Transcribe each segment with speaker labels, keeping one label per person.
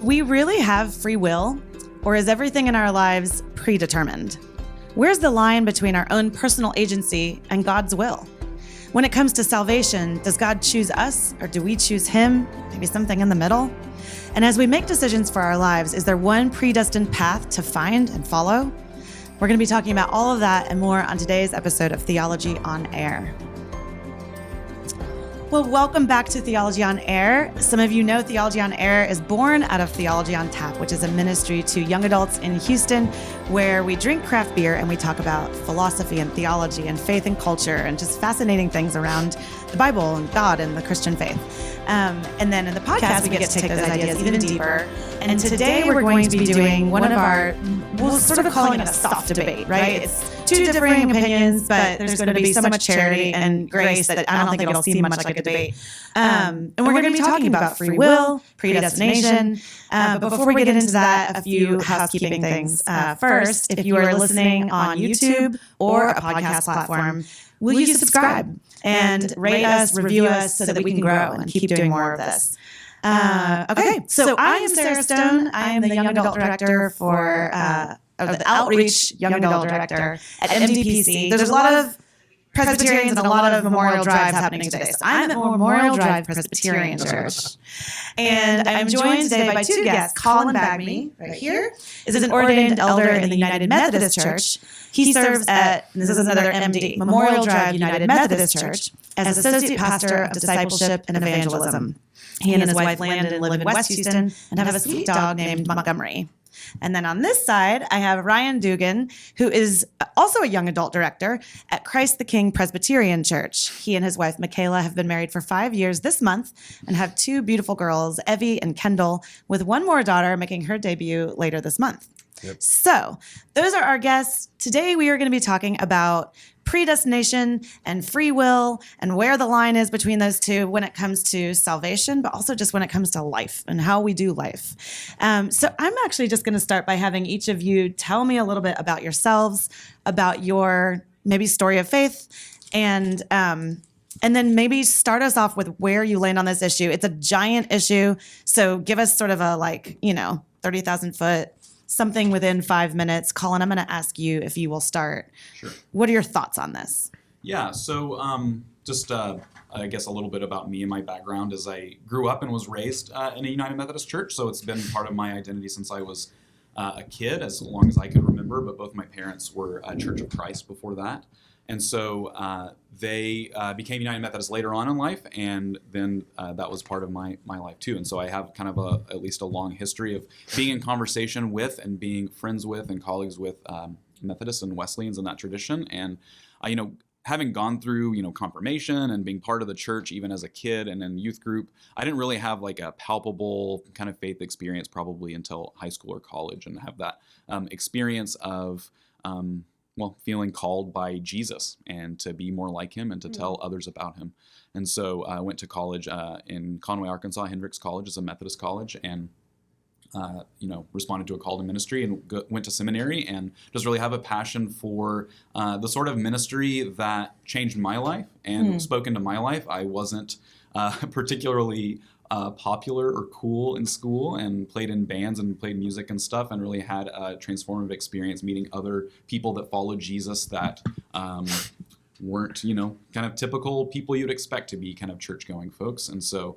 Speaker 1: we really have free will, or is everything in our lives predetermined? Where's the line between our own personal agency and God's will? When it comes to salvation, does God choose us or do we choose him? Maybe something in the middle? And as we make decisions for our lives, is there one predestined path to find and follow? We're going to be talking about all of that and more on today's episode of Theology on Air. Well, welcome back to Theology on Air. Some of you know Theology on Air is born out of Theology on Tap, which is a ministry to young adults in Houston where we drink craft beer and we talk about philosophy and theology and faith and culture and just fascinating things around the Bible and God and the Christian faith. And then in the podcast, we get to take those ideas even deeper. And today we're going to be doing one of our, we're sort of calling it a soft debate, right? It's two differing opinions, but there's going to be so much charity and grace that I don't think it'll seem much like a debate. And we're going to be talking about free will, predestination. But before we get into that, a few housekeeping things. First, if you are listening on YouTube or a podcast platform, will you subscribe and rate us, review us so that we can grow and keep doing more of this? Okay, so I am Sarah Stone. I am the Young Adult Director for the Outreach Young Adult Director at MDPC. There's a lot of Presbyterians and a lot of Memorial Drives happening today. So I'm at Memorial Drive Presbyterian Church. And I'm joined today by two guests. Colin Bagby, right here, is an ordained elder in the United Methodist Church. He serves at, this is another MD, Memorial Drive United Methodist Church, as Associate Pastor of Discipleship and Evangelism. He and his wife Landon live in West Houston and have a sweet dog named Montgomery. And then on this side, I have Ryan Dougan, who is also a young adult director at Christ the King Presbyterian Church. He and his wife, Michaela, have been married for 5 years this month and have two beautiful girls, Evie and Kendall, with one more daughter making her debut later this month. Yep. So those are our guests. Today, we are going to be talking about predestination and free will and where the line is between those two when it comes to salvation, but also just when it comes to life and how we do life. So I'm actually just going to start by having each of you tell me a little bit about yourselves, about your maybe story of faith, and then maybe start us off with where you land on this issue. It's a giant issue, so give us sort of a 30,000 foot something within 5 minutes. Colin, I'm going to ask you if you will start.
Speaker 2: Sure.
Speaker 1: What are your thoughts on this?
Speaker 2: Yeah, so I guess a little bit about me and my background is I grew up and was raised in a United Methodist church, so it's been part of my identity since I was a kid, as long as I could remember, but both my parents were Church of Christ before that. And so they became United Methodist later on in life, and then that was part of my life too. And so I have kind of at least a long history of being in conversation with and being friends with and colleagues with Methodists and Wesleyans in that tradition. And having gone through confirmation and being part of the church even as a kid and in youth group, I didn't really have like a palpable kind of faith experience probably until high school or college, and have that experience of feeling called by Jesus and to be more like him and to tell others about him. And so I went to college in Conway, Arkansas. Hendrix College is a Methodist college, and responded to a call to ministry and went to seminary, and just really have a passion for the sort of ministry that changed my life and spoke into my life. I wasn't particularly popular or cool in school, and played in bands and played music and stuff, and really had a transformative experience meeting other people that followed Jesus that weren't, kind of typical people you'd expect to be kind of church-going folks. And so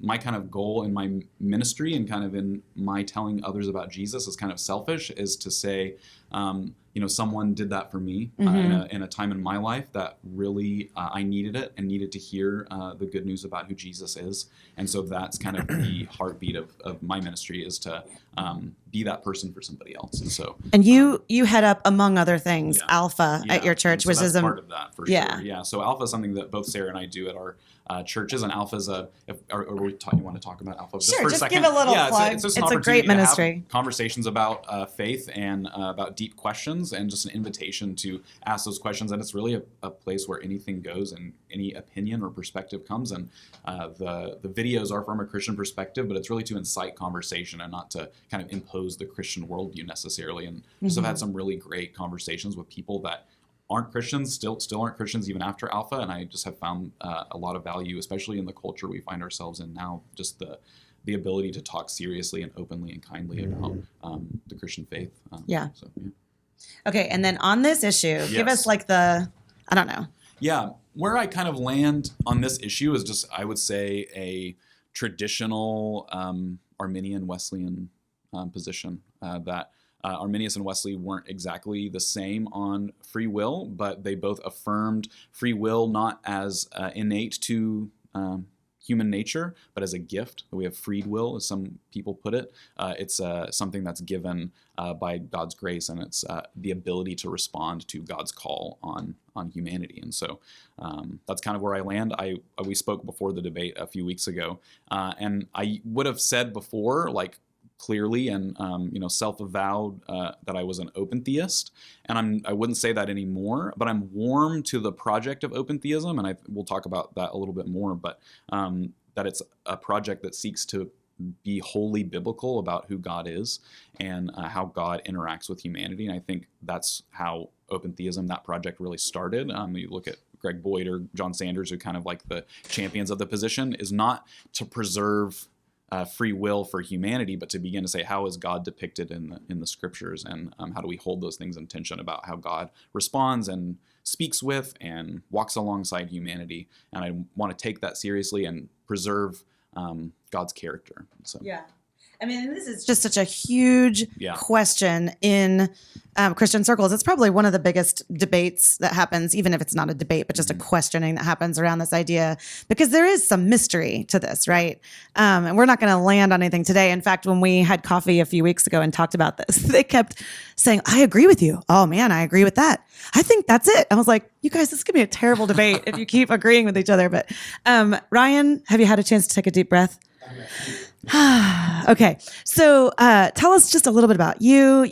Speaker 2: my kind of goal in my ministry and kind of in my telling others about Jesus is kind of selfish, is to say, someone did that for me in a time in my life that really I needed it and needed to hear the good news about who Jesus is. And so that's kind of the heartbeat of my ministry, is to be that person for somebody else. And so,
Speaker 1: and you head up, among other things, Alpha at your church,
Speaker 2: so
Speaker 1: which
Speaker 2: that's
Speaker 1: is
Speaker 2: part of that for sure. Yeah. So Alpha is something that both Sarah and I do at our churches, and Alpha is you want to talk about Alpha just
Speaker 1: for
Speaker 2: a
Speaker 1: just
Speaker 2: second?
Speaker 1: Give a little plug.
Speaker 2: It's
Speaker 1: a great ministry.
Speaker 2: Conversations about faith and about deep questions, and just an invitation to ask those questions. And it's really a place where anything goes and any opinion or perspective comes. And the videos are from a Christian perspective, but it's really to incite conversation and not to kind of impose the Christian worldview necessarily. And just have had some really great conversations with people that aren't Christians, still aren't Christians even after Alpha, and I just have found a lot of value, especially in the culture we find ourselves in now, just the the ability to talk seriously and openly and kindly about the Christian faith.
Speaker 1: Yeah.
Speaker 2: So, yeah.
Speaker 1: Okay, and then on this issue, give us like I don't know.
Speaker 2: Yeah, where I kind of land on this issue is just, I would say, a traditional Arminian Wesleyan position that Arminius and Wesley weren't exactly the same on free will, but they both affirmed free will not as innate to human nature, but as a gift. We have freed will, as some people put it. It's something that's given by God's grace, and it's the ability to respond to God's call on humanity. And so that's kind of where I land. We spoke before the debate a few weeks ago, and I would have said before, like, clearly and self-avowed that I was an open theist, and I wouldn't say that anymore, but I'm warm to the project of open theism, and we'll talk about that a little bit more, but that it's a project that seeks to be wholly biblical about who God is and how God interacts with humanity. And I think that's how open theism, that project, really started. You look at Greg Boyd or John Sanders, who kind of like the champions of the position, is not to preserve free will for humanity, but to begin to say, how is God depicted in the scriptures, and how do we hold those things in tension about how God responds and speaks with and walks alongside humanity. And I want to take that seriously and preserve God's character. So.
Speaker 1: Yeah. I mean, this is just such a huge question in Christian circles. It's probably one of the biggest debates that happens, even if it's not a debate, but just a questioning that happens around this idea, because there is some mystery to this, right? And we're not going to land on anything today. In fact, when we had coffee a few weeks ago and talked about this, they kept saying, I agree with you. Oh man, I agree with that. I think that's it. I was like, you guys, this could be a terrible debate if you keep agreeing with each other. But Ryan, have you had a chance to take a deep breath? Okay. So tell us just a little bit about you.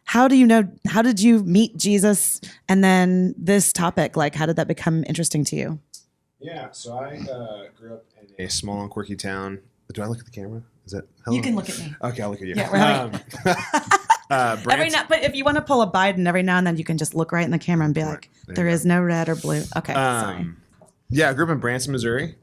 Speaker 1: How did you meet Jesus? And then this topic, like, how did that become interesting to you?
Speaker 3: Yeah. So I grew up in a small and quirky town. Do I look at the camera? Is that hello?
Speaker 1: You can look at me.
Speaker 3: Okay, I'll look at you.
Speaker 1: Yeah, but if you want to pull a Biden, every now and then you can just look right in the camera and be like, there is no red or blue. Okay. Sorry.
Speaker 3: Yeah, I grew up in Branson, Missouri,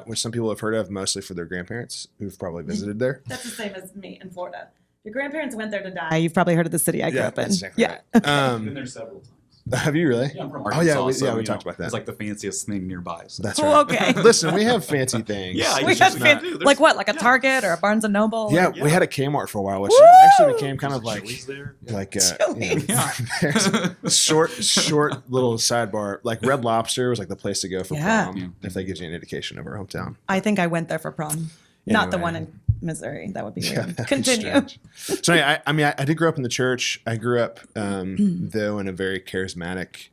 Speaker 3: which some people have heard of, mostly for their grandparents who've probably visited there.
Speaker 1: That's the same as me in Florida. Your grandparents went there to die. You've probably heard of the city I grew up in.
Speaker 3: Exactly right.
Speaker 2: I've been there several times.
Speaker 3: Have you really?
Speaker 2: Yeah, I'm from
Speaker 3: Arkansas. We talked about that.
Speaker 2: It's like the fanciest thing nearby. So.
Speaker 3: That's right.
Speaker 1: Oh, okay.
Speaker 3: Listen, we have fancy things.
Speaker 2: Yeah,
Speaker 1: we had like what? Like a Target or a Barnes and Noble?
Speaker 3: Yeah, we had a Kmart for a while, which actually became kind of like short little sidebar. Like Red Lobster was like the place to go for prom, if that gives you an indication of our hometown.
Speaker 1: I think I went there for prom. Not the one in Missouri. That would be weird. Continue.
Speaker 3: So I did grow up in the church. I grew up, though, in a very charismatic,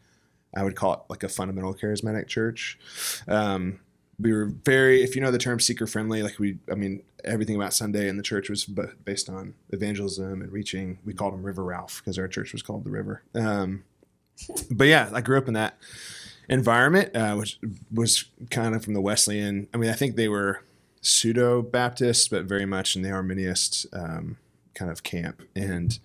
Speaker 3: I would call it like a fundamental charismatic church. We were very, if you know the term seeker friendly, like everything about Sunday in the church was based on evangelism and reaching. We called them River Ralph because our church was called the River. But yeah, I grew up in that environment, which was kind of from the Wesleyan. I think they were pseudo-Baptists, but very much in the Arminian kind of camp. And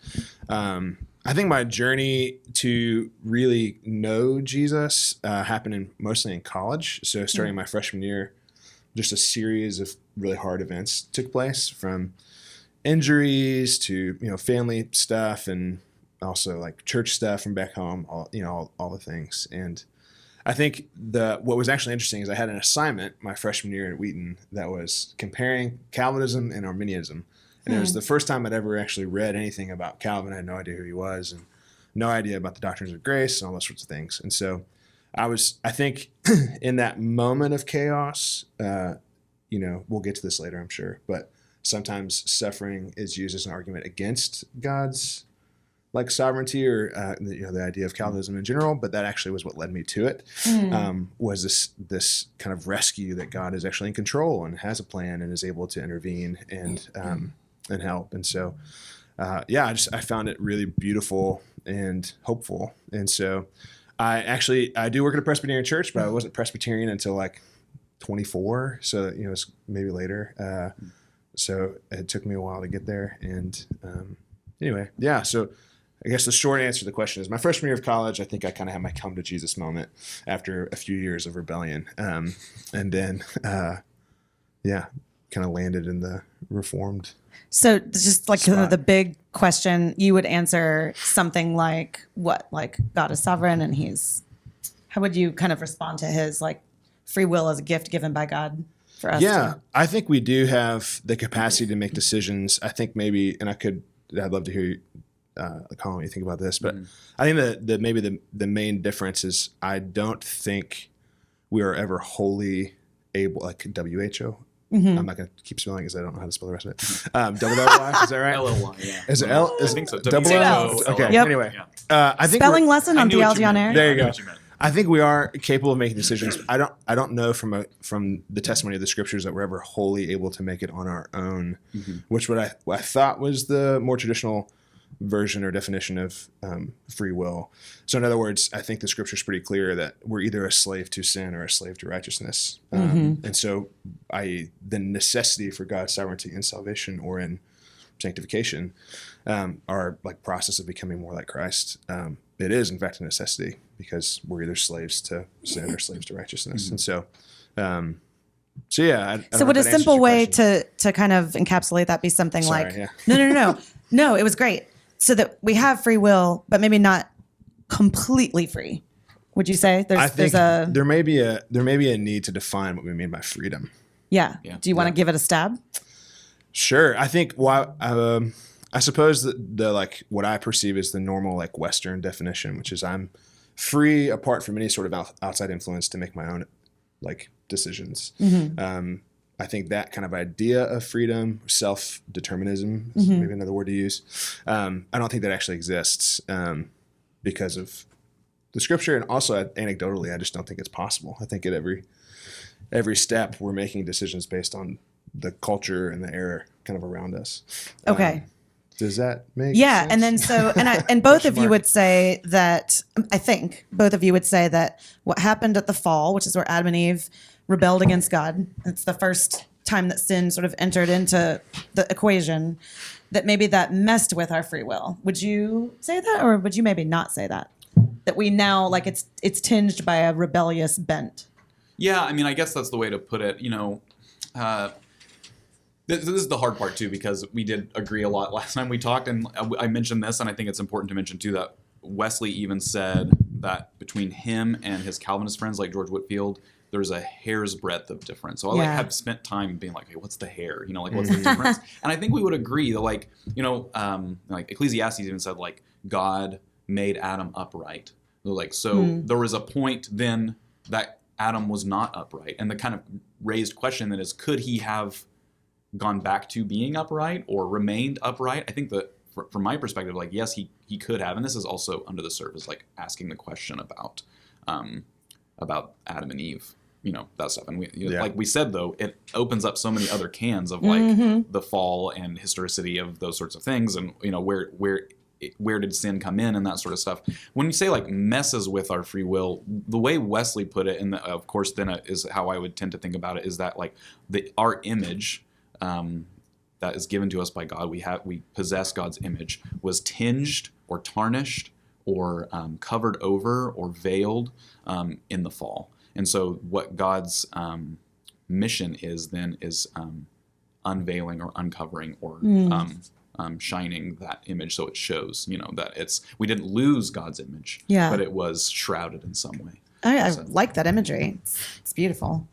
Speaker 3: I think my journey to really know Jesus happened mostly in college. So starting my freshman year, just a series of really hard events took place, from injuries to family stuff, and also like church stuff from back home. All the things. And I think what was actually interesting is I had an assignment my freshman year at Wheaton that was comparing Calvinism and Arminianism. And it was the first time I'd ever actually read anything about Calvin. I had no idea who he was and no idea about the doctrines of grace and all those sorts of things. And so I think in that moment of chaos, we'll get to this later, I'm sure, but sometimes suffering is used as an argument against God's sovereignty or the idea of Calvinism in general, but that actually was what led me to it. Was this kind of rescue that God is actually in control and has a plan and is able to intervene and help. And so, I found it really beautiful and hopeful. And so, I do work at a Presbyterian church, but I wasn't Presbyterian until like 24. So it's maybe later. So it took me a while to get there. And anyway, yeah. So I guess the short answer to the question is my freshman year of college, I think I kind of had my come to Jesus moment after a few years of rebellion. And then, kind of landed in the Reformed.
Speaker 1: So just like
Speaker 3: Spot.
Speaker 1: the big question, you would answer something like what? Like God is sovereign and how would you kind of respond to his like free will as a gift given by God for us?
Speaker 3: Yeah, I think we do have the capacity to make decisions. I think maybe, and I'd love to hear you, Colin, what you think about this, but I think that maybe the main difference is I don't think we are ever wholly able, like WHO. I'm not going to keep spelling because I don't know how to spell the rest of it. WLY, is that right?
Speaker 2: LLY, yeah.
Speaker 3: Is it L?
Speaker 2: I think so.
Speaker 3: Double
Speaker 1: Two
Speaker 3: L?
Speaker 1: L's.
Speaker 3: Okay,
Speaker 1: Yep.
Speaker 3: anyway.
Speaker 2: Yeah.
Speaker 3: I think
Speaker 1: Spelling lesson on
Speaker 2: I knew what you
Speaker 1: Theology on
Speaker 2: meant.
Speaker 1: Air.
Speaker 3: There you
Speaker 2: I know
Speaker 3: go.
Speaker 2: what you meant.
Speaker 3: I think we are capable of making decisions. I don't know from the testimony of the scriptures that we're ever wholly able to make it on our own, which what I thought was the more traditional version or definition of free will. So in other words, I think the scripture is pretty clear that we're either a slave to sin or a slave to righteousness. And so the necessity for God's sovereignty in salvation or in sanctification, our like process of becoming more like Christ, it is in fact a necessity because we're either slaves to sin or slaves to righteousness. And so yeah.
Speaker 1: So would a simple way to kind of encapsulate that be something like,
Speaker 3: yeah.
Speaker 1: No, it was great. So that we have free will, but maybe not completely free. Would you say
Speaker 3: I think there may be a need to define what we mean by freedom.
Speaker 1: Yeah. Do you want to give it a stab?
Speaker 3: Sure. I think I suppose that the like what I perceive as the normal like Western definition, which is I'm free apart from any sort of outside influence to make my own like decisions. I think that kind of idea of freedom, self-determinism is maybe another word to use. I don't think that actually exists because of the scripture, and also anecdotally, I just don't think it's possible. I think at every step we're making decisions based on the culture and the era kind of around us.
Speaker 1: Okay.
Speaker 3: Does that make
Speaker 1: Yeah,
Speaker 3: sense?
Speaker 1: and both of you would say that, I think both of you would say that what happened at the fall, which is where Adam and Eve rebelled against God, it's the first time that sin sort of entered into the equation, that maybe that messed with our free will. Would you say that, or would you maybe not say that? That we now, like it's tinged by a rebellious bent?
Speaker 2: Yeah, I mean, I guess that's the way to put it. This is the hard part, too, because we did agree a lot last time we talked, and I mentioned this, and I think it's important to mention, too, that Wesley even said that between him and his Calvinist friends like George Whitefield, there's a hair's breadth of difference. So I have spent time being like, hey, what's the hair? What's the difference? And I think we would agree that like Ecclesiastes even said like God made Adam upright. There was a point then that Adam was not upright. And the kind of raised question then is, could he have gone back to being upright or remained upright? I think that from my perspective, like, yes, he could have. And this is also under the surface, like asking the question about Adam and Eve, that stuff. And like we said, though, it opens up so many other cans of like the fall and historicity of those sorts of things. And, where did sin come in and that sort of stuff. When you say like messes with our free will, the way Wesley put it, and of course then is how I would tend to think about it, is that like our image that is given to us by God, we possess God's image, was tinged or tarnished or covered over or veiled in the fall. And so what God's mission is then is unveiling or uncovering or shining that image so it shows, that we didn't lose God's image, but it was shrouded in some way.
Speaker 1: I like that imagery. It's beautiful.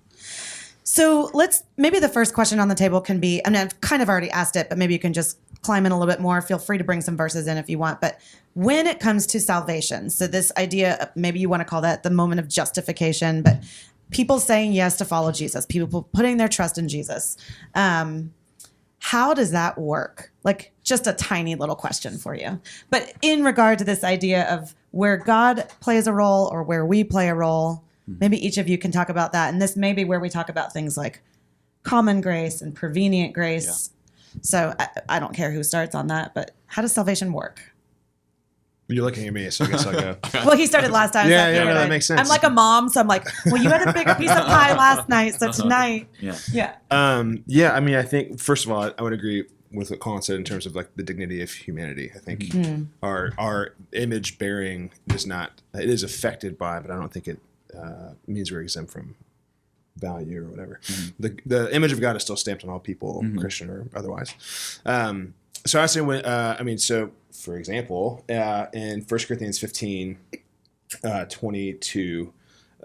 Speaker 1: So maybe the first question on the table can be, I mean, I've kind of already asked it, but maybe you can just climb in a little bit more. Feel free to bring some verses in if you want. But when it comes to salvation, so this idea, maybe you want to call that the moment of justification, but people saying yes to follow Jesus, people putting their trust in Jesus. How does that work? Like just a tiny little question for you. But in regard to this idea of where God plays a role or where we play a role, maybe each of you can talk about that. And this may be where we talk about things like common grace and prevenient grace. Yeah. So I don't care who starts on that, but how does salvation work?
Speaker 3: You're looking at me, so I guess I'll go.
Speaker 1: Well, he started last time.
Speaker 3: Yeah, that makes sense.
Speaker 1: I'm like a mom, so I'm like, well, you had a bigger piece of pie last night, so tonight. Yeah.
Speaker 3: I mean, I think, first of all, I would agree with what Colin said in terms of like the dignity of humanity. I think our image bearing it is affected by, but I don't think it means we're exempt from value or whatever.
Speaker 2: Mm-hmm.
Speaker 3: The image of God is still stamped on all people, Christian or otherwise. So I say when so for example, in 1 Corinthians 15, 22,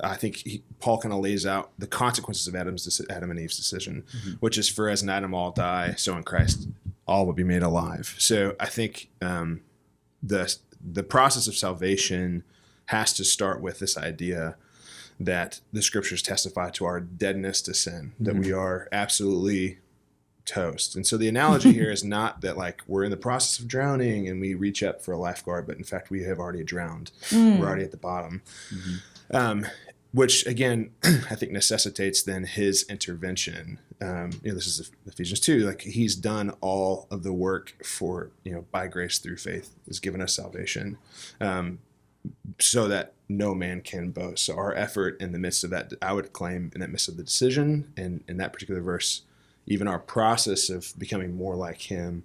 Speaker 3: I think Paul kind of lays out the consequences of Adam and Eve's decision, which is, for as in Adam all die, so in Christ all will be made alive. So I think the process of salvation has to start with this idea that the scriptures testify to our deadness to sin, that we are absolutely toast. And so the analogy here is not that like we're in the process of drowning and we reach up for a lifeguard, but in fact we have already drowned. We're already at the bottom. Which again, I think necessitates then his intervention. This is Ephesians 2, like he's done all of the work for, by grace through faith has given us salvation, so that no man can boast. So our effort in the midst of that, I would claim in the midst of the decision and in that particular verse, even our process of becoming more like him,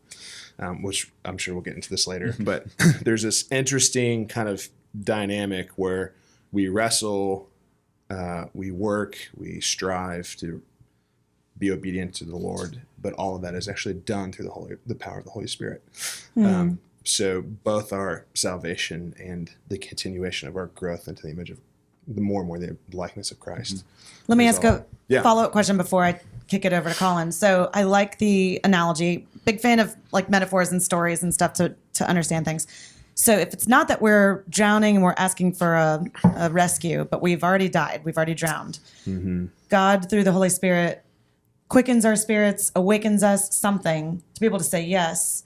Speaker 3: which I'm sure we'll get into this later, but there's this interesting kind of dynamic where we wrestle, we work, we strive to be obedient to the Lord, but all of that is actually done through the power of the Holy Spirit. So both our salvation and the continuation of our growth into the image of the more and more the likeness of Christ.
Speaker 1: Let me ask a follow-up question before I kick it over to Colin. So I like the analogy. Big fan of like metaphors and stories and stuff to understand things. So if it's not that we're drowning and we're asking for a rescue, but we've already died, we've already drowned, God through the Holy Spirit quickens our spirits, awakens us something to be able to say yes.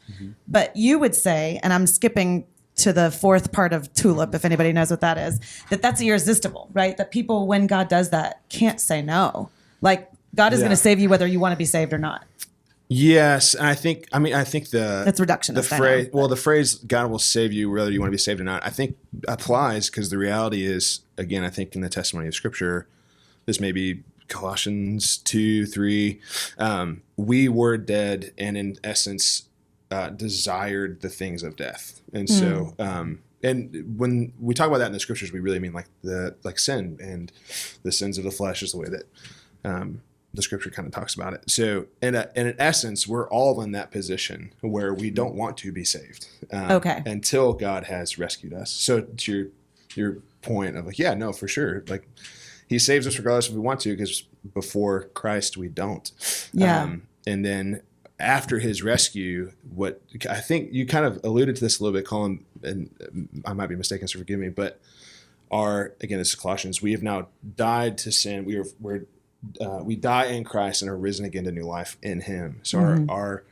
Speaker 1: But you would say, and I'm skipping to the fourth part of TULIP, if anybody knows what that is, that's irresistible, right? That people, when God does that, can't say no. Like God is going to save you whether you want to be saved or not.
Speaker 3: Yes, and I think that's
Speaker 1: reductionist.
Speaker 3: The phrase "God will save you whether you want to be saved or not," I think applies because the reality is, again, I think in the testimony of Scripture, this may be Colossians 2:3. We were dead, and in essence, desired the things of death, and so. And when we talk about that in the Scriptures, we really mean like sin and the sins of the flesh is the way that. The Scripture kind of talks about it. So, in essence, we're all in that position where we don't want to be saved until God has rescued us. So, to your point of like, yeah, no, for sure, like He saves us regardless if we want to, because before Christ we don't. And then after His rescue, what I think you kind of alluded to this a little bit, Colin, and I might be mistaken, so forgive me, but again, this is Colossians. We have now died to sin. We die in Christ and are risen again to new life in Him. So our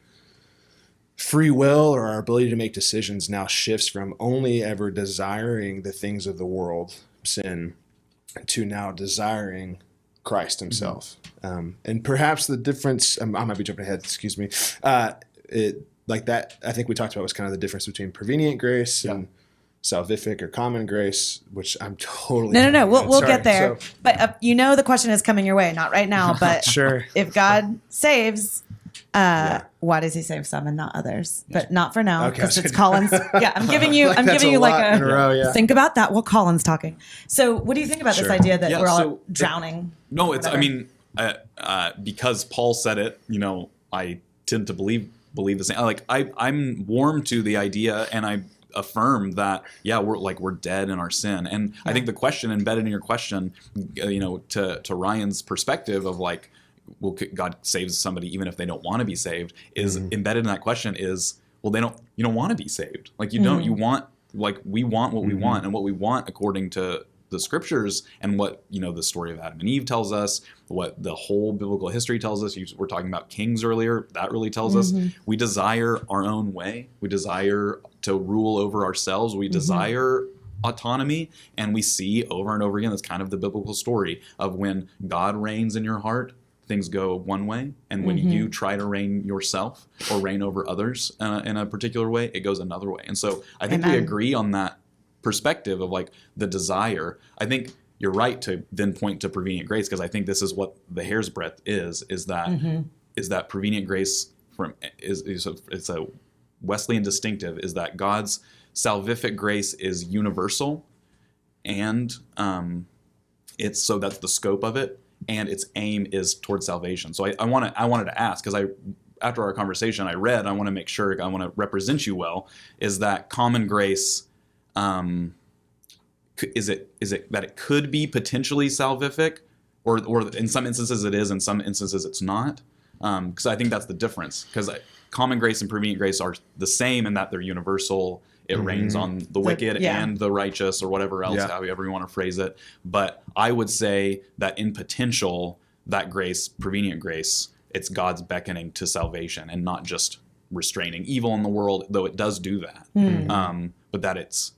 Speaker 3: free will or our ability to make decisions now shifts from only ever desiring the things of the world, sin, to now desiring Christ Himself. And perhaps the difference, I might be jumping ahead, excuse me, like that, I think we talked about was kind of the difference between prevenient grace and salvific or common grace, which I'm totally
Speaker 1: no. We'll get there. So, but the question is coming your way, not right now. But
Speaker 3: sure.
Speaker 1: If God saves, why does He save some and not others? But not for now, because it's Colin's. Yeah, I'm giving you. I'm giving you like a row, think about that while Colin's talking. So, what do you think about this idea that we're all drowning?
Speaker 2: No, it's. Whatever? I mean, because Paul said it. I tend to believe the same. Like I'm warm to the idea, and I affirm that we're dead in our sin. And I think the question embedded in your question, to Ryan's perspective of like, well, God saves somebody even if they don't want to be saved, is embedded in that question is, well, you don't want to be saved. Like you don't, you want, like we want what we want, and what we want according to the Scriptures and what the story of Adam and Eve tells us, what the whole biblical history tells us. We're talking about kings earlier. That really tells us we desire our own way. We desire to rule over ourselves. We desire autonomy, and we see over and over again, that's kind of the biblical story of when God reigns in your heart, things go one way, and when you try to reign yourself or reign over others in a particular way, it goes another way. And so I think we agree on that perspective of like the desire. I think you're right to then point to prevenient grace, because I think this is what the hair's breadth is that prevenient grace it's a Wesleyan distinctive, is that God's salvific grace is universal, and it's so that's the scope of it. and its aim is towards salvation. So I wanted to ask, because after our conversation I read, I want to make sure I want to represent you well, is that common grace, is it that it could be potentially salvific, or in some instances it is, in some instances it's not? Because I think that's the difference. Because common grace and prevenient grace are the same in that they're universal. It rains on the wicked and the righteous, or whatever else, however you want to phrase it. But I would say that in potential, that grace, prevenient grace, it's God's beckoning to salvation and not just restraining evil in the world, though it does do that. But that it's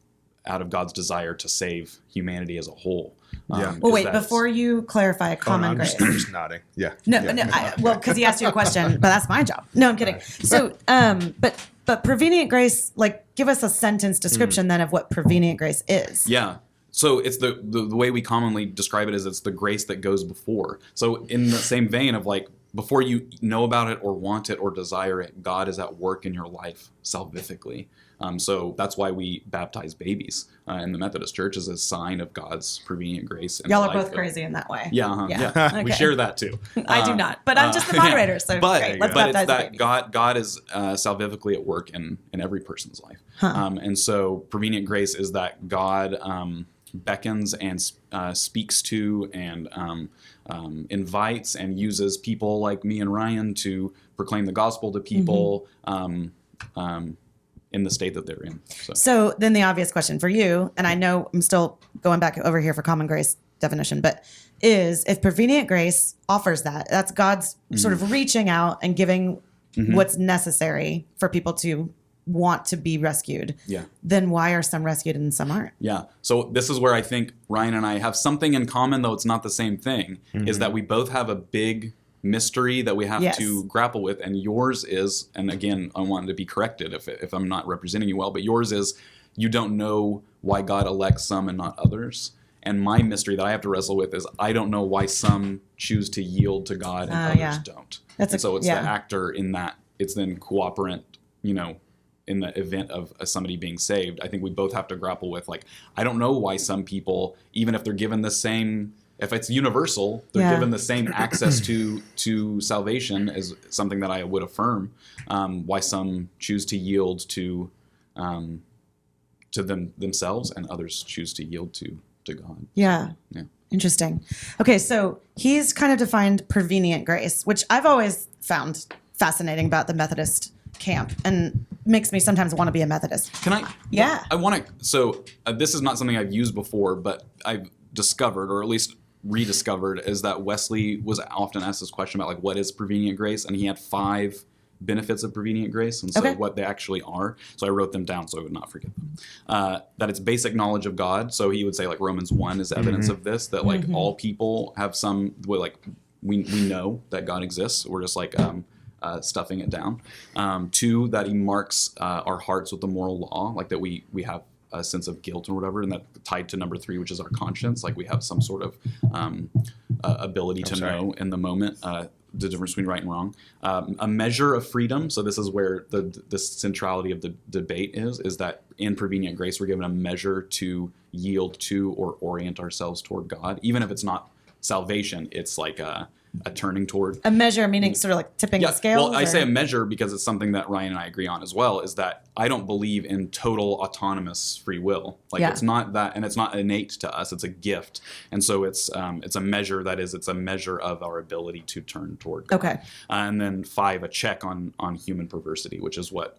Speaker 2: out of God's desire to save humanity as a whole.
Speaker 1: Well, wait, before you clarify common grace.
Speaker 3: I'm just nodding. Yeah.
Speaker 1: No, because he asked you a question, but that's my job. No, I'm kidding. So, but prevenient grace, like, give us a sentence description then of what prevenient grace is.
Speaker 2: Yeah. So it's the way we commonly describe it is it's the grace that goes before. So in the same vein of like, before you know about it or want it or desire it, God is at work in your life salvifically. So that's why we baptize babies in the Methodist Church as a sign of God's prevenient grace.
Speaker 1: Y'all are both crazy in that way.
Speaker 2: Yeah.
Speaker 1: Okay.
Speaker 2: We share that too.
Speaker 1: I do not, but I'm just the moderator, so great. Let's baptize
Speaker 2: it's that
Speaker 1: babies.
Speaker 2: God is salvifically at work in every person's life. And so prevenient grace is that God beckons and speaks to and invites and uses people like me and Ryan to proclaim the gospel to people in the state that they're in.
Speaker 1: So then the obvious question for you, and I know I'm still going back over here for common grace definition, but is if prevenient grace offers that's God's sort of reaching out and giving what's necessary for people to want to be rescued, then why are some rescued and some aren't? Yeah.
Speaker 2: So this is where I think Ryan and I have something in common, though it's not the same thing, is that we both have a big mystery that we have to grapple with. And yours is, and again, I wanted to be corrected if I'm not representing you well, but yours is you don't know why God elects some and not others. And my mystery that I have to wrestle with is I don't know why some choose to yield to God and others don't. So it's the actor in that it's then cooperant, in the event of somebody being saved. I think we both have to grapple with, like, I don't know why some people, even if they're given the same, if it's universal, they're given the same access to salvation as something that I would affirm, why some choose to yield to themselves and others choose to yield to God.
Speaker 1: Yeah. Interesting. Okay, so he's kind of defined prevenient grace, which I've always found fascinating about the Methodist camp and makes me sometimes want to be a Methodist.
Speaker 2: Can I? Yeah. I want to. So this is not something I've used before, but I've discovered, or at least rediscovered, is that Wesley was often asked this question about, like, what is prevenient grace? And he had 5 benefits of prevenient grace, and so what they actually are. So I wrote them down so I would not forget them. That it's basic knowledge of God. So he would say, like, Romans 1 is evidence of this, that like all people have some, like, we know that God exists. We're just like stuffing it down. 2, that he marks our hearts with the moral law, like that we have a sense of guilt or whatever, and that tied to number 3, which is our conscience, like we have some sort of ability to know in the moment the difference between right and wrong. A measure of freedom, so this is where the centrality of the debate is that in prevenient grace we're given a measure to yield to or orient ourselves toward God, even if it's not salvation, it's like a turning toward.
Speaker 1: A measure meaning sort of like tipping the scales?
Speaker 2: Well, I say a measure because it's something that Ryan and I agree on as well, is that I don't believe in total autonomous free will. Like it's not that, and it's not innate to us, it's a gift. And so it's a measure, that is, it's a measure of our ability to turn toward God. Okay. And then 5, a check on human perversity, which is what,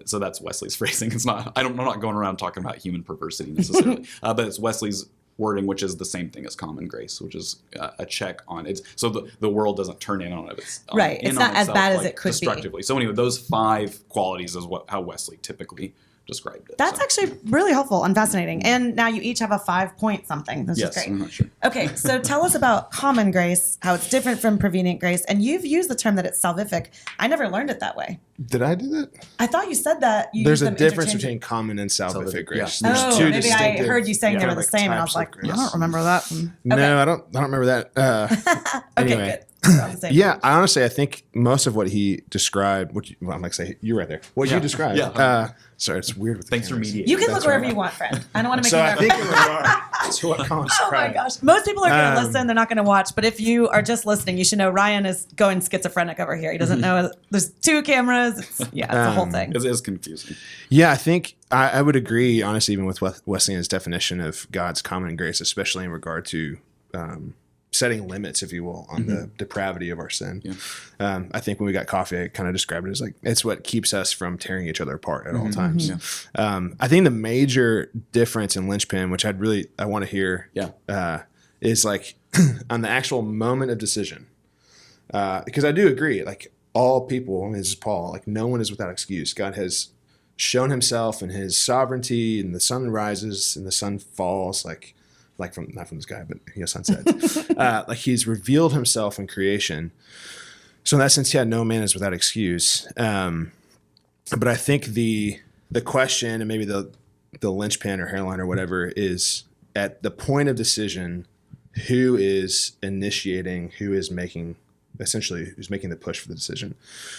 Speaker 2: so that's Wesley's phrasing. It's not, I'm not going around talking about human perversity necessarily, but it's Wesley's wording, which is the same thing as common grace, which is a check on it. So the world doesn't turn in on it. It's
Speaker 1: not as bad as it could
Speaker 2: destructively. So anyway, those 5 qualities is how Wesley typically described it.
Speaker 1: That's actually really helpful and fascinating. And now you each have a 5-point something. This is great.
Speaker 2: I'm not sure.
Speaker 1: Okay, so tell us about common grace, how it's different from prevenient grace. And you've used the term that it's salvific. I never learned it that way.
Speaker 3: Did I do that?
Speaker 1: I thought you said that.
Speaker 3: There's a difference between common and salvific grace.
Speaker 1: Yeah.
Speaker 3: There's 2
Speaker 1: maybe I heard you saying they were the same, and I was like, I don't remember that.
Speaker 3: No, I don't remember that. Anyway.
Speaker 1: Good.
Speaker 3: Yeah, honestly, I think most of what he described, I'm like, say, you're right there. What you described. Sorry, it's weird with
Speaker 2: Thanks for mediating.
Speaker 1: You can look wherever you want, Fred. I don't want to make you
Speaker 3: I think To what Colin's
Speaker 1: Oh my
Speaker 3: described.
Speaker 1: gosh. Most people are going to listen. They're not going to watch. But if you are just listening, you should know Ryan is going schizophrenic over here. He doesn't know there's 2 cameras. It's a whole thing.
Speaker 2: It is confusing.
Speaker 3: Yeah, I think I would agree, honestly, even with Wesleyan's definition of God's common grace, especially in regard to setting limits, if you will, on the depravity of our sin.
Speaker 2: Yeah.
Speaker 3: I think when we got coffee, I kind of described it as like, it's what keeps us from tearing each other apart at all times.
Speaker 2: Yeah.
Speaker 3: I think the major difference in linchpin, which I want to hear, is like on the actual moment of decision. Because I do agree, like all people, this is Paul, like no one is without excuse. God has shown himself and his sovereignty, and the sun rises and the sun falls, like from, not from the sky, but sunsets. Like he's revealed himself in creation. So in that sense, no man is without excuse. But I think the question, and maybe the linchpin or hairline or whatever, is at the point of decision, who is initiating, who's making the push for the decision.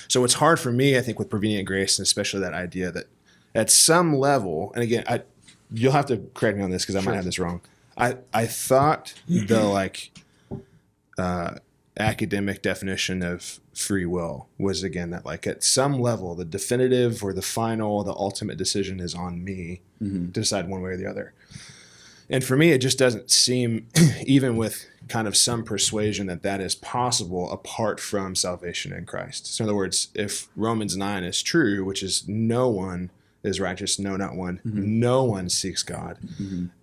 Speaker 3: So it's hard for me, I think, with prevenient grace, and especially that idea that at some level, and again, you'll have to correct me on this because I might have this wrong. I thought the academic definition of free will was, again, that like at some level, the definitive or the final, the ultimate decision is on me to decide one way or the other. And for me, it just doesn't seem, even with kind of some persuasion, that is possible apart from salvation in Christ. So in other words, if Romans 9 is true, which is no one is righteous, no, not one. No one seeks God.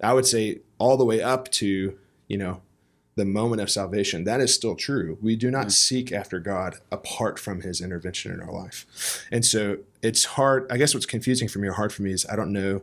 Speaker 3: I would say all the way up to, the moment of salvation, that is still true. We do not seek after God apart from his intervention in our life. And so it's hard. I guess what's confusing for me or hard for me is I don't know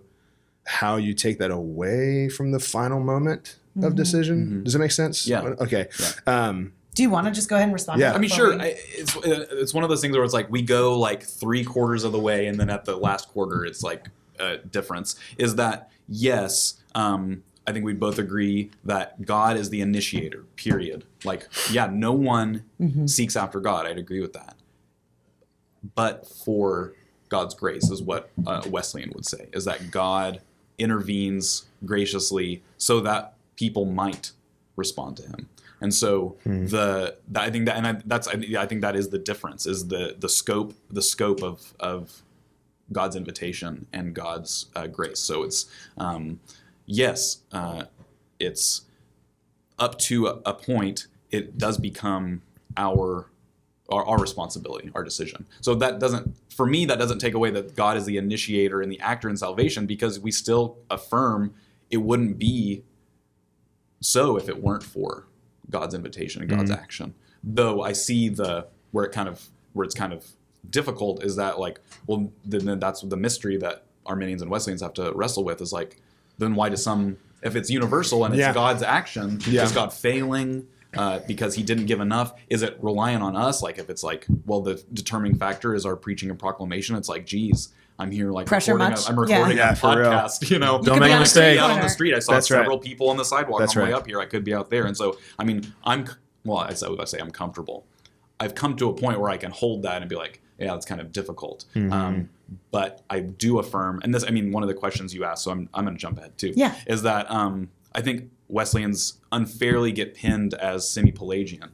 Speaker 3: how you take that away from the final moment of decision. Does that make sense?
Speaker 2: Yeah.
Speaker 3: Okay.
Speaker 2: Yeah.
Speaker 1: Do you want to just go ahead and respond?
Speaker 3: Yeah.
Speaker 1: To
Speaker 2: I mean, sure. It's one of those things where it's like we go like 3/4 of the way, and then at the last quarter, it's like a difference. Is that yes? I think we both agree that God is the initiator. Period. Like, no one seeks after God. I'd agree with that. But for God's grace is what Wesleyan would say. Is that God intervenes graciously so that people might respond to him. And so I think that is the difference, is the scope of God's invitation and God's grace. So it's it's up to a point. It does become our responsibility, our decision. So that doesn't take away that God is the initiator and the actor in salvation, because we still affirm it wouldn't be so if it weren't for God's invitation and God's action. Though I see where it's kind of difficult is that then that's the mystery that Arminians and Wesleyans have to wrestle with, is like, then why does if it's universal and it's God's action, is God failing because he didn't give enough? Is it reliant on us? Like if it's like, well, the determining factor is our preaching and proclamation. It's like, geez, I'm here like
Speaker 1: pressure
Speaker 2: recording
Speaker 1: much.
Speaker 2: I'm recording a podcast,
Speaker 3: Don't make a mistake.
Speaker 2: Out on the street, I saw several people on the sidewalk on the way up here. I could be out there. And so, I mean, I'm comfortable. I've come to a point where I can hold that and be like, yeah, it's kind of difficult. But I do affirm, and this, I mean, one of the questions you asked, so I'm going to jump ahead too, is that I think Wesleyans unfairly get pinned as semi-Pelagian.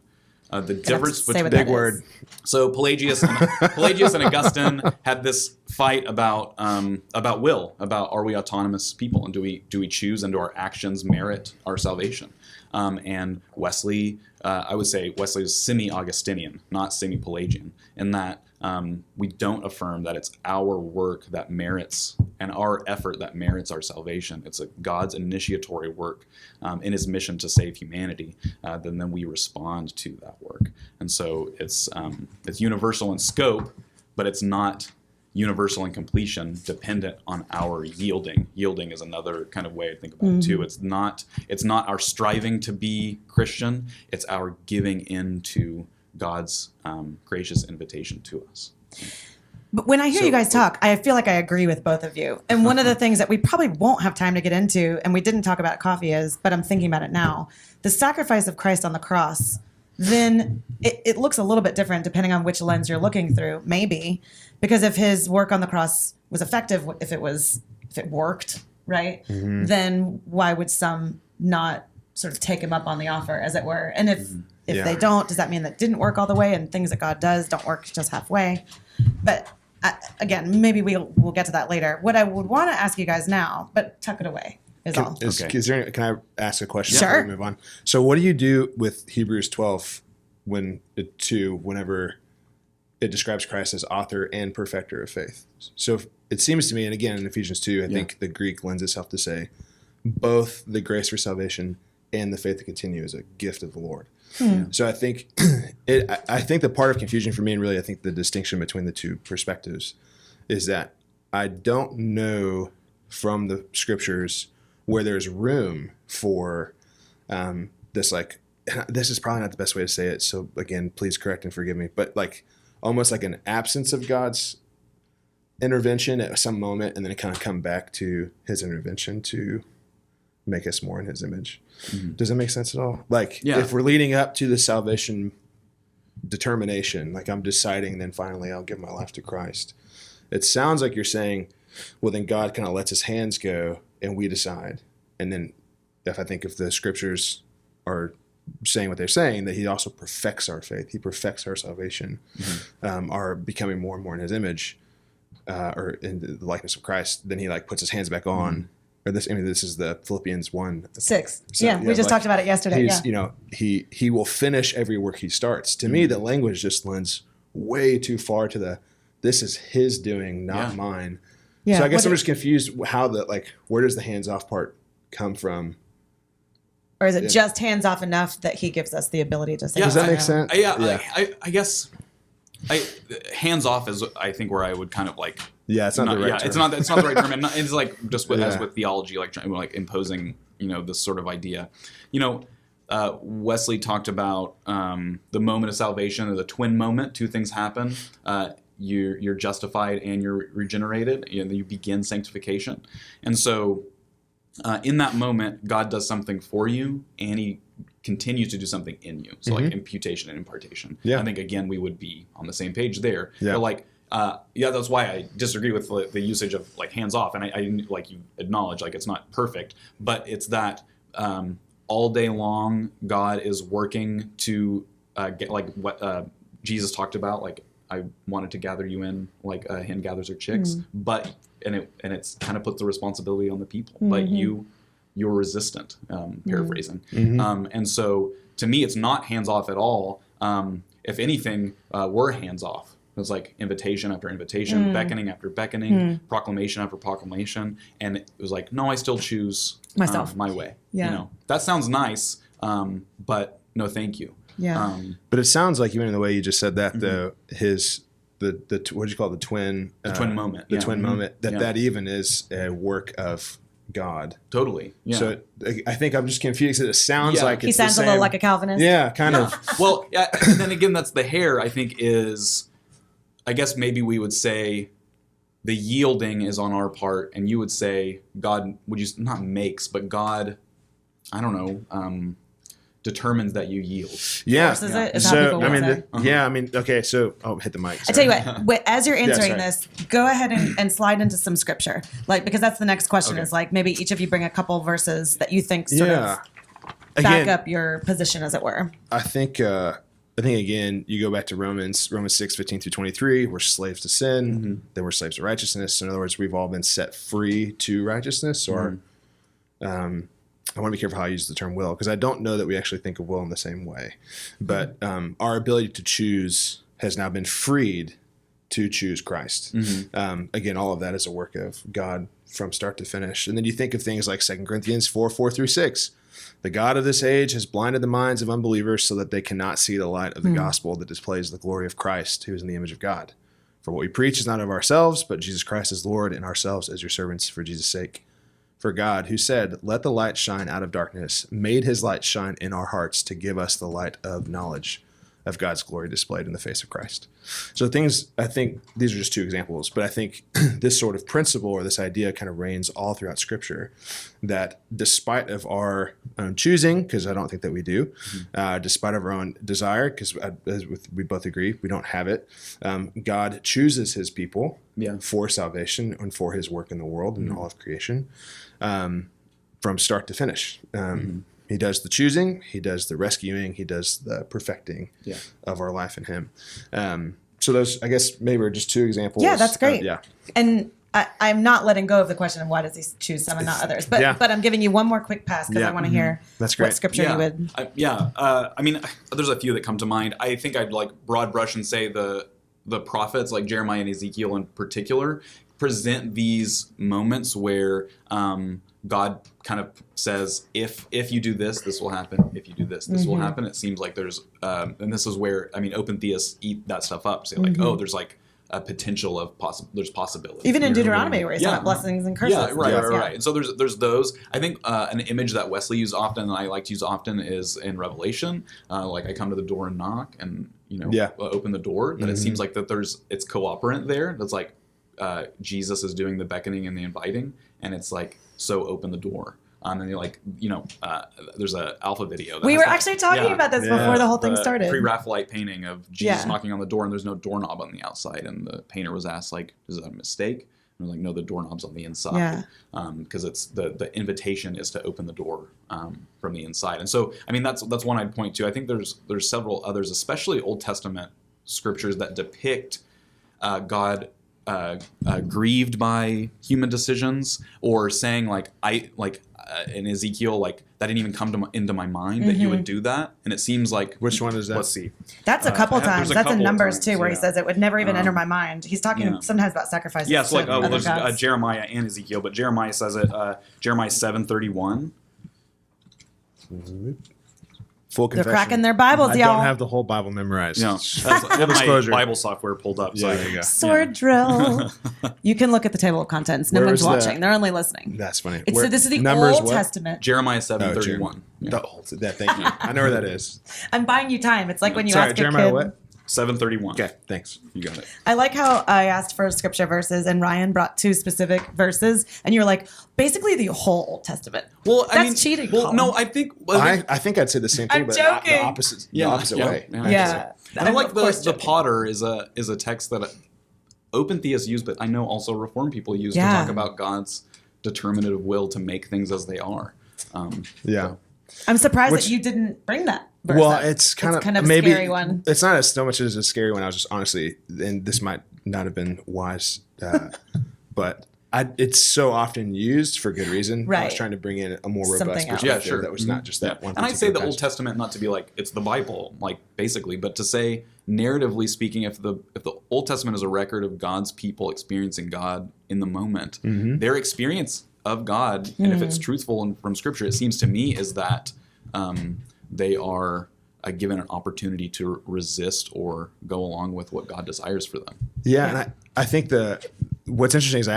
Speaker 2: The difference between
Speaker 3: big word.
Speaker 2: So Pelagius and Augustine had this fight about will, about are we autonomous people, and do we choose, and do our actions merit our salvation? And Wesley, I would say Wesley is semi-Augustinian, not semi-Pelagian, in that we don't affirm that it's our work that merits and our effort that merits our salvation. It's God's initiatory work in his mission to save humanity. Then we respond to that work. And so it's universal in scope, but it's not universal in completion, dependent on our yielding. Yielding is another kind of way to think about it too. It's not our striving to be Christian. It's our giving in to God's gracious invitation to us.
Speaker 1: But when I hear you guys talk, I feel like I agree with both of you. And one of the things that we probably won't have time to get into, and we didn't talk about coffee but I'm thinking about it now, the sacrifice of Christ on the cross, then it looks a little bit different depending on which lens you're looking through, maybe. Because if his work on the cross was effective, if it worked, right, then why would some not sort of take him up on the offer, as it were. And if
Speaker 3: Yeah.
Speaker 1: they don't, does that mean that didn't work all the way, and things that God does don't work just halfway? But again, maybe we'll get to that later. What I would want to ask you guys now, but tuck it away, is all.
Speaker 3: Can I ask a question
Speaker 1: Sure.
Speaker 3: before we move on? So what do you do with Hebrews 12 whenever it describes Christ as author and perfecter of faith? So it seems to me, and again in Ephesians 2, I think the Greek lends itself to say both the grace for salvation and the faith to continue is a gift of the Lord. So I think I think the part of confusion for me, and really I think the distinction between the two perspectives, is that I don't know from the scriptures where there's room for this, like, this is probably not the best way to say it, so again, please correct and forgive me, but like almost like an absence of God's intervention at some moment, and then it kind of come back to his intervention to make us more in his image. Does that make sense at all? Like, if we're leading up to the salvation determination, like I'm deciding, then finally I'll give my life to Christ. It sounds like you're saying, well, then God kind of lets his hands go and we decide. And then if the scriptures are saying what they're saying, that he also perfects our faith. He perfects our salvation, our becoming more and more in his image, or in the likeness of Christ. Then he like puts his hands back on. Or this is the Philippians 1:6.
Speaker 1: So, we just talked about it yesterday.
Speaker 3: He will finish every work he starts. To me, the language just lends way too far to this is his doing, not mine. Yeah. So I guess I'm just confused how where does the hands off part come from?
Speaker 1: Or is it just hands off enough that he gives us the ability to say?
Speaker 3: Does that make sense?
Speaker 2: I guess hands off is, I think, where I would kind of like.
Speaker 3: Yeah, it's not the right term.
Speaker 2: It's not the right term. And it's like just as with theology, like imposing, this sort of idea. Wesley talked about the moment of salvation, or the twin moment. Two things happen. You're justified and you're regenerated. You begin sanctification. And so in that moment, God does something for you, and he continues to do something in you. So like imputation and impartation. Yeah. I think, again, we would be on the same page there. Yeah. But that's why I disagree with the usage of like hands off. And I like you acknowledge, like, it's not perfect, but it's that all day long God is working to get, like what Jesus talked about, like, I wanted to gather you in like a hen gathers her chicks, but it's kind of puts the responsibility on the people, but you're resistant, paraphrasing. And so to me, it's not hands off at all. If anything, we're hands off. It's like invitation after invitation, beckoning after beckoning, proclamation after proclamation. And it was like, no, I still choose myself, my way. Yeah. That sounds nice, but no, thank you.
Speaker 1: Yeah.
Speaker 3: But it sounds like, even in the way you just said that, though, what did you call it? The twin moment. The twin moment. That even is a work of God.
Speaker 2: Totally. Yeah.
Speaker 3: So I think I'm just confused. It sounds like
Speaker 1: he sounds a little like a Calvinist.
Speaker 3: Yeah, kind of.
Speaker 2: Well, and then again, that's the hair. I think I guess maybe we would say the yielding is on our part, and you would say God not makes, but God, I don't know, determines that you yield.
Speaker 3: Yeah.
Speaker 1: Forces it, is how people would say.
Speaker 3: Okay, so I'll hit the mic.
Speaker 1: I tell you what, as you're answering this, go ahead and slide into some scripture, because that's the next question. Is like, maybe each of you bring a couple verses that you think sort of back up your position, as it were.
Speaker 3: I think again, you go back to Romans 6:15-23. We're slaves to sin, then we're slaves to righteousness. So in other words, we've all been set free to righteousness. Or I want to be careful how I use the term will, because I don't know that we actually think of will in the same way. But our ability to choose has now been freed to choose Christ. Again, all of that is a work of God from start to finish. And then you think of things like 2 Corinthians 4:4-6. The God of this age has blinded the minds of unbelievers so that they cannot see the light of the gospel that displays the glory of Christ, who is in the image of God. For what we preach is not of ourselves, but Jesus Christ is Lord, and ourselves as your servants for Jesus' sake. For God, who said, let the light shine out of darkness, made his light shine in our hearts to give us the light of knowledge of God's glory displayed in the face of Christ. So I think these are just two examples, but I think this sort of principle, or this idea, kind of reigns all throughout Scripture, that despite of our own choosing, because I don't think that we do, despite of our own desire, because as we both agree, we don't have it, God chooses his people for salvation and for his work in the world and all of creation. from start to finish. He does the choosing, he does the rescuing, he does the perfecting of our life in him. So those, I guess, maybe are just two examples.
Speaker 1: Yeah, that's great.
Speaker 3: Yeah.
Speaker 1: And I'm not letting go of the question of why does he choose some and not others. But I'm giving you one more quick pass because I want to hear
Speaker 3: that's great.
Speaker 1: what scripture you would.
Speaker 2: I mean, there's a few that come to mind. I think I'd like broad brush and say the prophets, like Jeremiah and Ezekiel in particular, present these moments where God kind of says, if you do this, this will happen. If you do this, this will happen. It seems like there's, and this is where, I mean, open theists eat that stuff up. Say like, oh, there's like a potential of there's possibility.
Speaker 1: Even in Deuteronomy where he's talking about blessings and curses.
Speaker 2: Yeah, right. And so there's those. I think an image that Wesley used often and I like to use often is in Revelation. Like I come to the door and knock and, open the door. That it seems like that it's cooperant there. That's like Jesus is doing the beckoning and the inviting. And it's like, so open the door. And you're like, there's an alpha video.
Speaker 1: We were actually talking about this before the whole thing started.
Speaker 2: Pre-Raphaelite painting of Jesus knocking on the door and there's no doorknob on the outside. And the painter was asked, like, is that a mistake? And they're like, no, the doorknob's on the inside. Because it's the invitation is to open the door from the inside. And so, I mean, that's one I'd point to. I think there's several others, especially Old Testament scriptures that depict God grieved by human decisions, or saying like in Ezekiel, like that didn't even come into my mind that you would do that. And it seems like,
Speaker 3: which one is that?
Speaker 2: Let's see.
Speaker 1: That's a couple times. That's in Numbers too, where he says it would never even enter my mind. He's talking sometimes about sacrifices.
Speaker 2: Yeah, so like there's Jeremiah and Ezekiel, but Jeremiah says it. Jeremiah 7:31.
Speaker 3: Full confession.
Speaker 1: They're cracking their Bibles, y'all.
Speaker 3: I don't have the whole Bible memorized.
Speaker 2: No, full disclosure. Bible software pulled up.
Speaker 3: Yeah, there you go.
Speaker 1: Sword drill. You can look at the table of contents. No one's watching. They're only listening.
Speaker 3: That's funny.
Speaker 1: This is the
Speaker 3: Numbers
Speaker 1: Old Testament.
Speaker 2: Jeremiah 7:31.
Speaker 3: Thank you. I know where that is.
Speaker 1: I'm buying you time. It's like when you ask
Speaker 3: Jeremiah
Speaker 1: a kid.
Speaker 3: What?
Speaker 2: 7:31.
Speaker 3: Okay, thanks.
Speaker 2: You got it.
Speaker 1: I like how I asked for scripture verses and Ryan brought two specific verses, and you were like, basically the whole Old Testament.
Speaker 2: Well,
Speaker 1: that's cheating.
Speaker 2: Well,
Speaker 1: Colin.
Speaker 2: no, I think
Speaker 3: I think I'd say the same thing,
Speaker 1: I'm
Speaker 3: but
Speaker 1: joking.
Speaker 3: the opposite way.
Speaker 1: Yeah.
Speaker 2: I like the Potter is a text that open theists use, but I know also Reformed people use to talk about God's determinative will to make things as they are.
Speaker 3: So.
Speaker 1: I'm surprised that you didn't bring that.
Speaker 3: Well, it's kind of
Speaker 1: maybe a scary one.
Speaker 3: It's not so much as a scary one. I was just honestly, and this might not have been wise, but it's so often used for good reason.
Speaker 1: Right.
Speaker 3: I was trying to bring in a more robust perspective that was not just that one.
Speaker 2: And I'd say the Old Testament, not to be like it's the Bible, like basically, but to say narratively speaking, if the Old Testament is a record of God's people experiencing God in the moment, their experience of God, and if it's truthful and from Scripture, it seems to me is that they are given an opportunity to resist or go along with what God desires for them.
Speaker 3: Yeah, and I think what's interesting is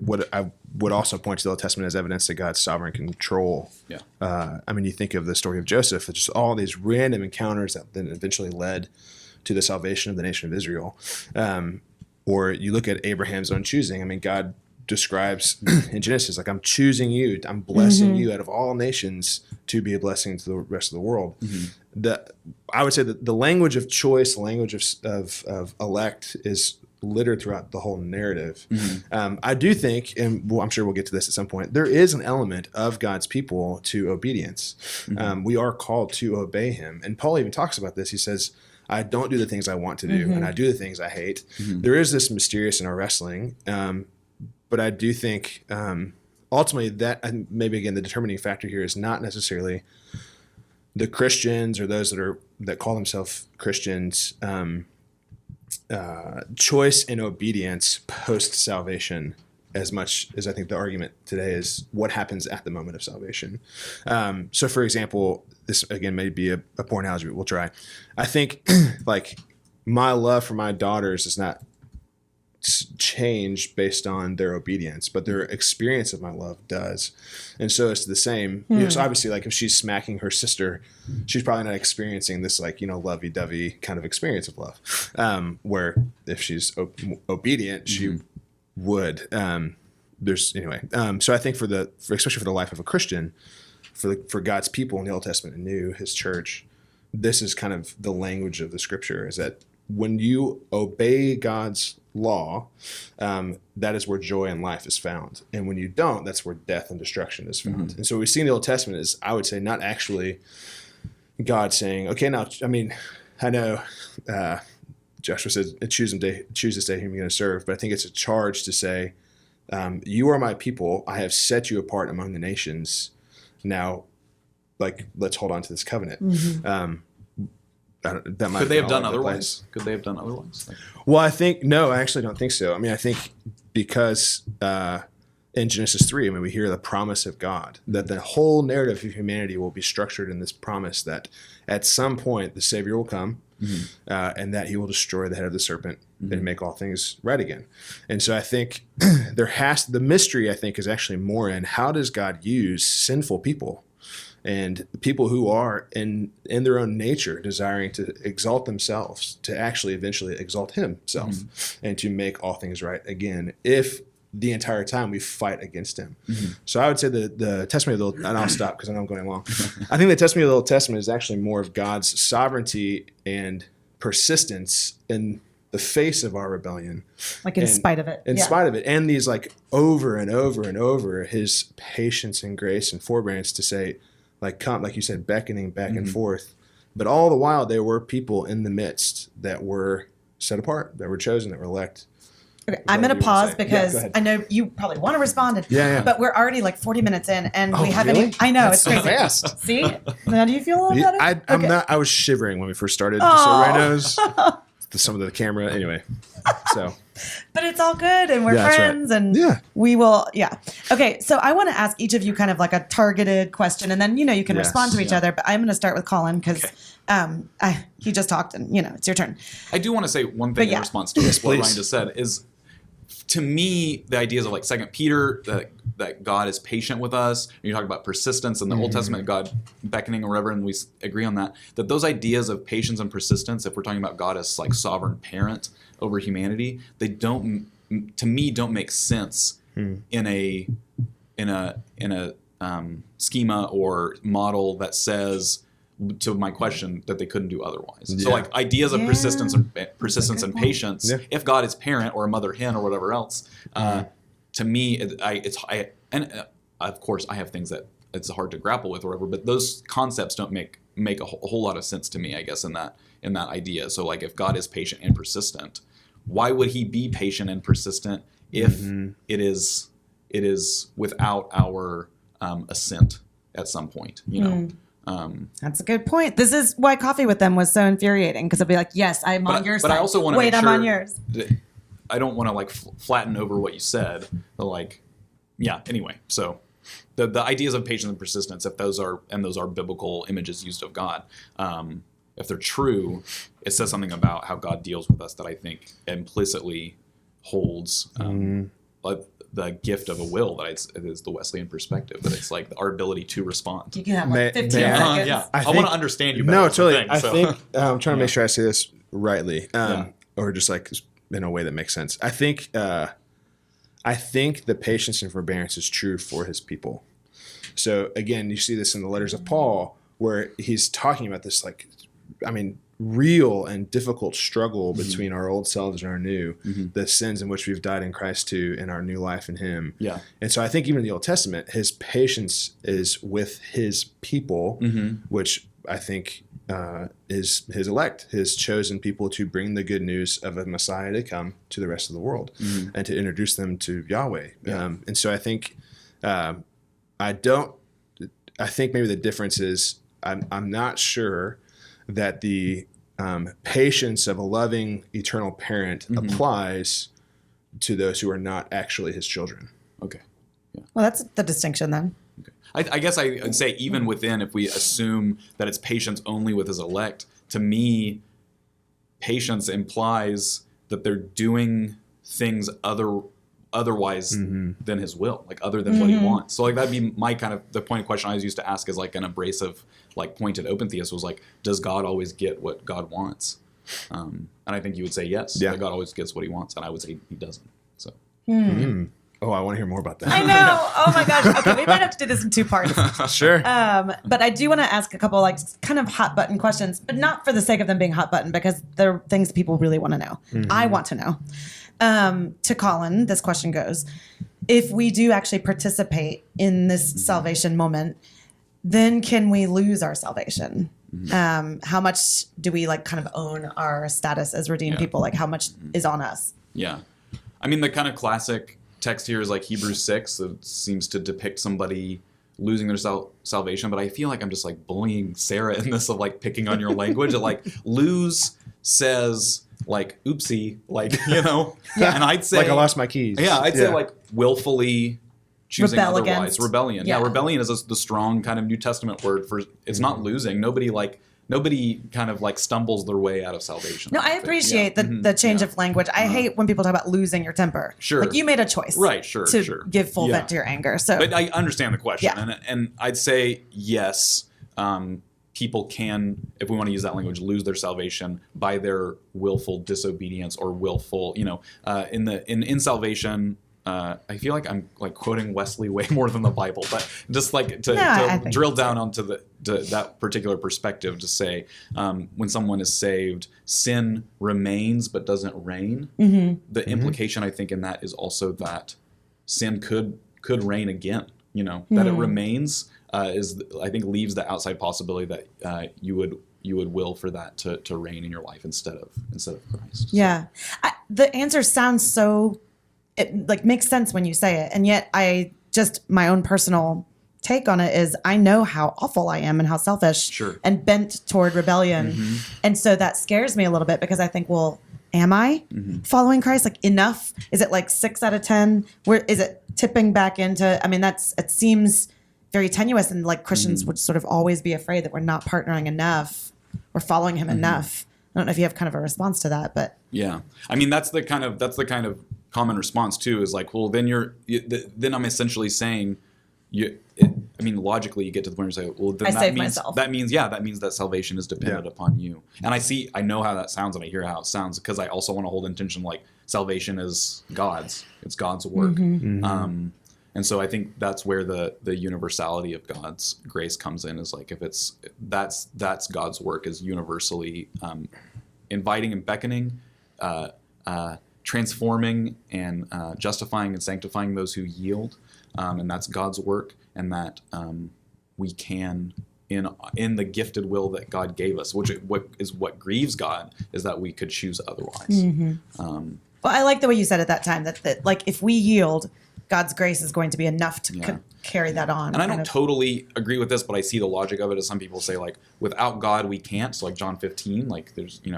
Speaker 3: what I would also point to the Old Testament as evidence of God's sovereign control.
Speaker 2: Yeah.
Speaker 3: I mean, you think of the story of Joseph, it's just all these random encounters that then eventually led to the salvation of the nation of Israel. Or you look at Abraham's own choosing. I mean, God describes in Genesis, like, I'm choosing you, I'm blessing you out of all nations to be a blessing to the rest of the world. I would say that the language of choice, the language of elect is littered throughout the whole narrative. I do think, and I'm sure we'll get to this at some point, there is an element of God's people to obedience. We are called to obey him. And Paul even talks about this. He says, I don't do the things I want to do, and I do the things I hate. There is this mysterious in our wrestling. But I do think ultimately that, and maybe again, the determining factor here is not necessarily the Christians or those that call themselves Christians' choice and obedience post salvation, as much as I think the argument today is what happens at the moment of salvation. So, for example, this again may be a poor analogy, but we'll try. I think like my love for my daughters is not change based on their obedience, but their experience of my love does. And so it's the same. So obviously, like if she's smacking her sister, she's probably not experiencing this like, lovey-dovey kind of experience of love. Where if she's obedient, she would. So I think especially for the life of a Christian, for God's people in the Old Testament and New, his church, this is kind of the language of the Scripture, is that when you obey God's law, that is where joy and life is found. And when you don't, that's where death and destruction is found.
Speaker 2: Mm-hmm.
Speaker 3: And so what we see in the Old Testament is, I would say, not actually God saying, okay, now, I mean, I know Joshua says, choose this day whom you're going to serve, but I think it's a charge to say, you are my people. I have set you apart among the nations. Now, like, let's hold on to this covenant.
Speaker 1: Mm-hmm.
Speaker 3: That might
Speaker 2: Could they have done
Speaker 3: otherwise?
Speaker 2: otherwise? Could they have done otherwise?
Speaker 3: Well, I actually don't think so. I mean, I think because in Genesis 3, I mean, we hear the promise of God, that the whole narrative of humanity will be structured in this promise that at some point the Savior will come, and that he will destroy the head of the serpent and make all things right again. And so I think the mystery, I think, is actually more in how does God use sinful people and people who are in their own nature desiring to exalt themselves to actually eventually exalt himself and to make all things right again, if the entire time we fight against him. So I would say the testimony of the and I'll stop because I know I'm going long. I think the testimony of the Old Testament is actually more of God's sovereignty and persistence in the face of our rebellion.
Speaker 1: Like in spite of it.
Speaker 3: In spite of it. And these like over and over and over, his patience and grace and forbearance to say, like, come, like you said, beckoning back and forth. But all the while, there were people in the midst that were set apart, that were chosen, that were elect.
Speaker 1: Okay, I'm going to pause because
Speaker 3: go ahead.
Speaker 1: I know you probably want to respond.
Speaker 3: Yeah.
Speaker 1: But we're already like 40 minutes in and we haven't
Speaker 3: really?
Speaker 1: even, I know,
Speaker 3: That's
Speaker 1: it's crazy.
Speaker 3: fast.
Speaker 1: See? Now do you feel a little better?
Speaker 3: I'm not, I was shivering when we first started. So right now, some of the camera, anyway. So.
Speaker 1: But it's all good and we're
Speaker 3: that's
Speaker 1: friends
Speaker 3: right.
Speaker 1: and
Speaker 3: Yeah.
Speaker 1: we will, Okay, so I want to ask each of you kind of like a targeted question and then, you can
Speaker 3: Yes.
Speaker 1: respond to each other. But I'm going to start with Colin because he just talked and, it's your turn.
Speaker 2: I do want to say one thing in response to what
Speaker 3: please.
Speaker 2: Ryan just said is, to me, the ideas of like 2 Peter, that God is patient with us, and you talk about persistence in the Old Testament, God beckoning or whatever, and we agree on that those ideas of patience and persistence, if we're talking about God as like sovereign parent over humanity, they don't, to me, don't make sense in a schema or model that says, to my question, that they couldn't do otherwise. So like ideas of persistence and patience, if God is parent or a mother hen or whatever else, to me, of course I have things that it's hard to grapple with or whatever, but those concepts don't make a whole lot of sense to me, I guess, in that idea. So like if God is patient and persistent, why would he be patient and persistent if it is without our assent at some point,
Speaker 1: That's a good point. This is why coffee with them was so infuriating because I'd be like, yes, I'm on your side.
Speaker 2: But I also want to
Speaker 1: wait, I'm on yours.
Speaker 2: I don't want to like flatten over what you said, but like, anyway. So the ideas of patience and persistence, if those are biblical images used of God, if they're true, it says something about how God deals with us that I think implicitly holds like the gift of a will, that it is the Wesleyan perspective, that it's like our ability to respond.
Speaker 1: You can have like 15 seconds.
Speaker 2: I want to understand you better.
Speaker 3: No, totally.
Speaker 2: Thing,
Speaker 3: I
Speaker 2: so.
Speaker 3: think I'm trying to make sure I say this rightly, or just like in a way that makes sense. I think the patience and forbearance is true for his people. So again, you see this in the letters of Paul, where he's talking about this, like, real and difficult struggle between our old selves and our new, the sins in which we've died in Christ to, and our new life in him. Yeah. And so I think even in the Old Testament, his patience is with his people, which I think is his elect, his chosen people to bring the good news of a Messiah to come to the rest of the world and to introduce them to Yahweh. And so I think I think maybe the difference is I'm not sure that the patience of a loving eternal parent applies to those who are not actually his children.
Speaker 2: Okay. Yeah.
Speaker 1: Well, that's the distinction then.
Speaker 2: Okay. I guess I'd say even within, if we assume that it's patience only with his elect, to me, patience implies that they're doing things otherwise than his will, like other than what he wants. So like that'd be my kind of, the point of question I was used to ask as like an abrasive, like pointed open theist was like, does God always get what God wants? And I think you would say yes, that God always gets what he wants, and I would say he doesn't. So.
Speaker 3: Oh, I want to hear more about that.
Speaker 1: I know. Oh my gosh. Okay, we might have to do this in 2 parts.
Speaker 3: Sure.
Speaker 1: But I do want to ask a couple like kind of hot button questions, but not for the sake of them being hot button, because they're things that people really want to know. I want to know. to Colin, this question goes, if we do actually participate in this salvation moment, then can we lose our salvation? How much do we like kind of own our status as redeemed people? Like how much is on us?
Speaker 2: Yeah. I mean, the kind of classic text here is like Hebrews 6. It seems to depict somebody losing their salvation, but I feel like I'm just like bullying Sarah in this of like picking on your language. Like lose says like oopsie, like, you know, and I'd say
Speaker 3: like I lost my keys.
Speaker 2: Yeah, I'd say like willfully choosing
Speaker 1: Rebel
Speaker 2: otherwise.
Speaker 1: against.
Speaker 2: Rebellion. Yeah, rebellion is the strong kind of New Testament word for it's not losing. Nobody kind of like stumbles their way out of salvation.
Speaker 1: No, I appreciate the change of language. I hate when people talk about losing your temper.
Speaker 2: Sure.
Speaker 1: Like you made a choice.
Speaker 2: Right, sure,
Speaker 1: to give full vent to your anger. So,
Speaker 2: but I understand the question. And I'd say yes, people can, if we want to use that language, lose their salvation by their willful disobedience or willful, you know, in salvation. I feel like I'm like quoting Wesley way more than the Bible, but just like to drill down onto that particular perspective to say when someone is saved, sin remains but doesn't reign. The implication I think in that is also that sin could reign again. You know, that it remains is I think leaves the outside possibility that you would will for that to reign in your life instead of Christ.
Speaker 1: Yeah, the answer sounds so. It like makes sense when you say it. And yet my own personal take on it is I know how awful I am and how selfish and bent toward rebellion. And so that scares me a little bit because I think, well, am I following Christ? Like enough? Is it like 6 out of 10? Where is it tipping back into, I mean, it seems very tenuous and like Christians would sort of always be afraid that we're not partnering enough or following him enough. I don't know if you have kind of a response to that, but.
Speaker 2: Yeah. I mean, that's the kind of common response too is like, well, then then I'm essentially saying logically you get to the point where you say, well, then that means that salvation is dependent upon you. And I know how that sounds and I hear how it sounds because I also want to hold intention like salvation is God's. It's God's work. And so I think that's where the universality of God's grace comes in is like if that's God's work is universally inviting and beckoning, transforming and justifying and sanctifying those who yield, and that's God's work, and that we can in the gifted will that God gave us, what grieves God is that we could choose otherwise.
Speaker 1: Well, I like the way you said at that time that like if we yield, God's grace is going to be enough to carry that on.
Speaker 2: And I don't totally agree with this, but I see the logic of it as some people say like, without God we can't. So like John 15, like there's, you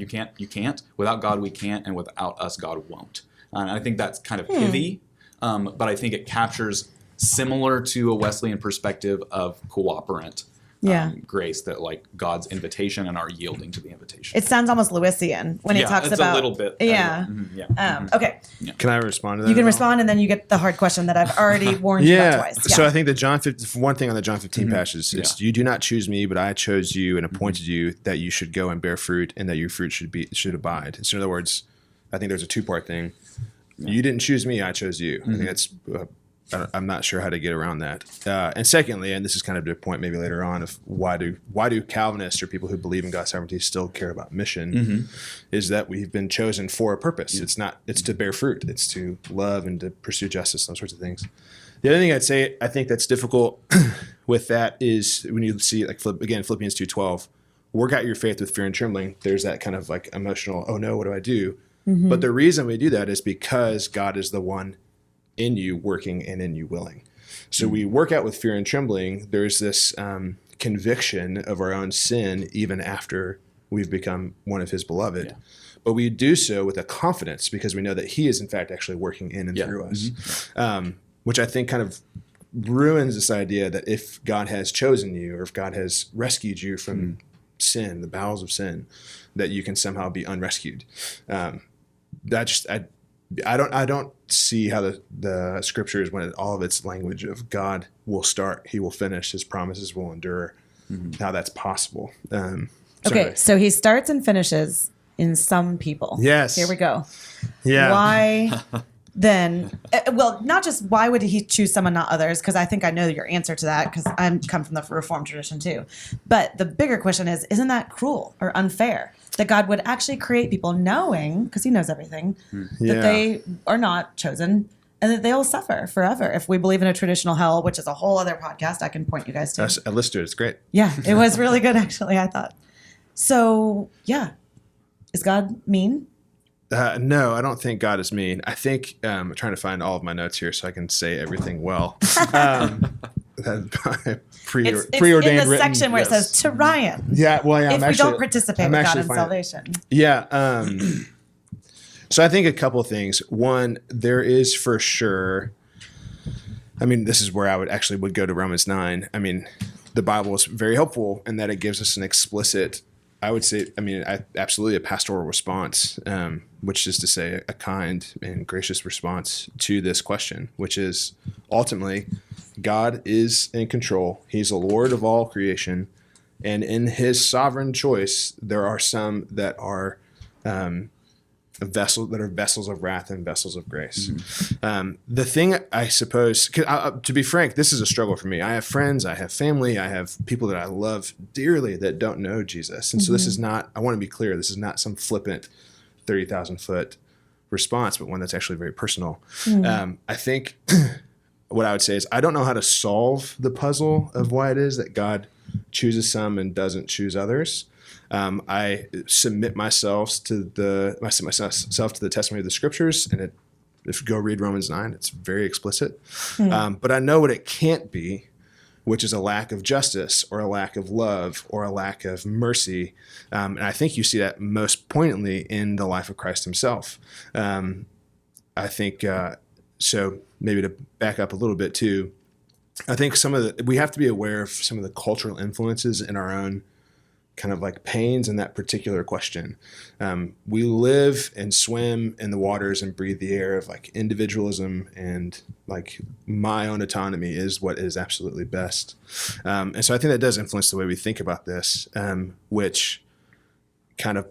Speaker 2: can't. Without God we can't, and without us God won't. And I think that's kind of pithy, but I think it captures similar to a Wesleyan perspective of cooperant grace, that like God's invitation and our yielding to the invitation.
Speaker 1: It sounds almost Lewisian when he talks about
Speaker 2: a little bit.
Speaker 1: Okay.
Speaker 3: Can I respond to that?
Speaker 1: You can respond, and then you get the hard question that I've already warned you about twice.
Speaker 3: So I think one thing on the John 15 passage is you do not choose me, but I chose you and appointed you that you should go and bear fruit, and that your fruit should abide. So in other words, I think there's a 2-part thing. You didn't choose me, I chose you. I think that's I'm not sure how to get around that. And secondly, and this is kind of the point maybe later on of why do Calvinists or people who believe in God's sovereignty still care about mission, is that we've been chosen for a purpose. It's to bear fruit. It's to love and to pursue justice, those sorts of things. The other thing I'd say, I think that's difficult with that is when you see like Philippians 2:12, work out your faith with fear and trembling. There's that kind of like emotional, oh no, what do I do? But the reason we do that is because God is the one in you working and in you willing. So we work out with fear and trembling. There's this conviction of our own sin even after we've become one of his beloved. But we do so with a confidence because we know that he is in fact actually working in and through us, which I think kind of ruins this idea that if God has chosen you or if God has rescued you from sin, the bowels of sin, that you can somehow be unrescued. I don't see how the scriptures, when all of its language of God will start, he will finish, his promises will endure, how that's possible.
Speaker 1: Okay, so he starts and finishes in some people.
Speaker 3: Yes.
Speaker 1: Here we go.
Speaker 3: Yeah.
Speaker 1: Why then, well, not just why would he choose some and not others? Because I think I know your answer to that because I come from the Reformed tradition too. But the bigger question is, isn't that cruel or unfair that God would actually create people knowing, because he knows everything, that they are not chosen and that they'll suffer forever? If we believe in a traditional hell, which is a whole other podcast I can point you guys to.
Speaker 3: I listened to it. It's great.
Speaker 1: Yeah, it was really good, actually, I thought. So, yeah. Is God mean?
Speaker 3: No, I don't think God is mean. I think I'm trying to find all of my notes here so I can say everything well. Preordained
Speaker 1: it's in the
Speaker 3: written,
Speaker 1: section where
Speaker 3: yes.
Speaker 1: it says to Ryan.
Speaker 3: Yeah, well, yeah,
Speaker 1: If we don't participate with God in salvation.
Speaker 3: Yeah. So I think a couple of things. One, there is for sure. I mean, this is where I would go to Romans 9. I mean, the Bible is very helpful in that it gives us an explicit, I would say, absolutely a pastoral response, which is to say a kind and gracious response to this question, which is ultimately God is in control. He's the Lord of all creation. And in his sovereign choice, there are some that are vessels of wrath and vessels of grace. The thing, I suppose, to be frank, this is a struggle for me. I have friends, I have family, I have people that I love dearly that don't know Jesus. And so this is not, I want to be clear, this is not some flippant 30,000 foot response, but one that's actually very personal. I think what I would say is I don't know how to solve the puzzle of why it is that God chooses some and doesn't choose others. I submit myself to the testimony of the scriptures, and if you go read Romans 9, it's very explicit. But I know what it can't be, which is a lack of justice or a lack of love or a lack of mercy. And I think you see that most poignantly in the life of Christ himself. I think, so maybe to back up a little bit too, I think we have to be aware of some of the cultural influences in our own kind of like pains in that particular question. We live and swim in the waters and breathe the air of like individualism and like my own autonomy is what is absolutely best. And so I think that does influence the way we think about this, which kind of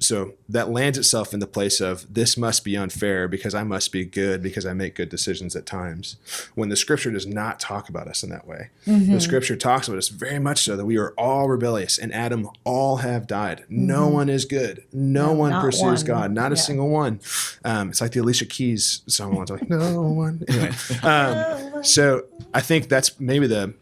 Speaker 3: so that lands itself in the place of this must be unfair because I must be good because I make good decisions at times, when the scripture does not talk about us in that way. The scripture talks about us very much so that we are all rebellious. In Adam, all have died. No one is good. No one pursues God. Not a single one. It's like the Alicia Keys song once, like, no one. Anyway, so I think that's maybe the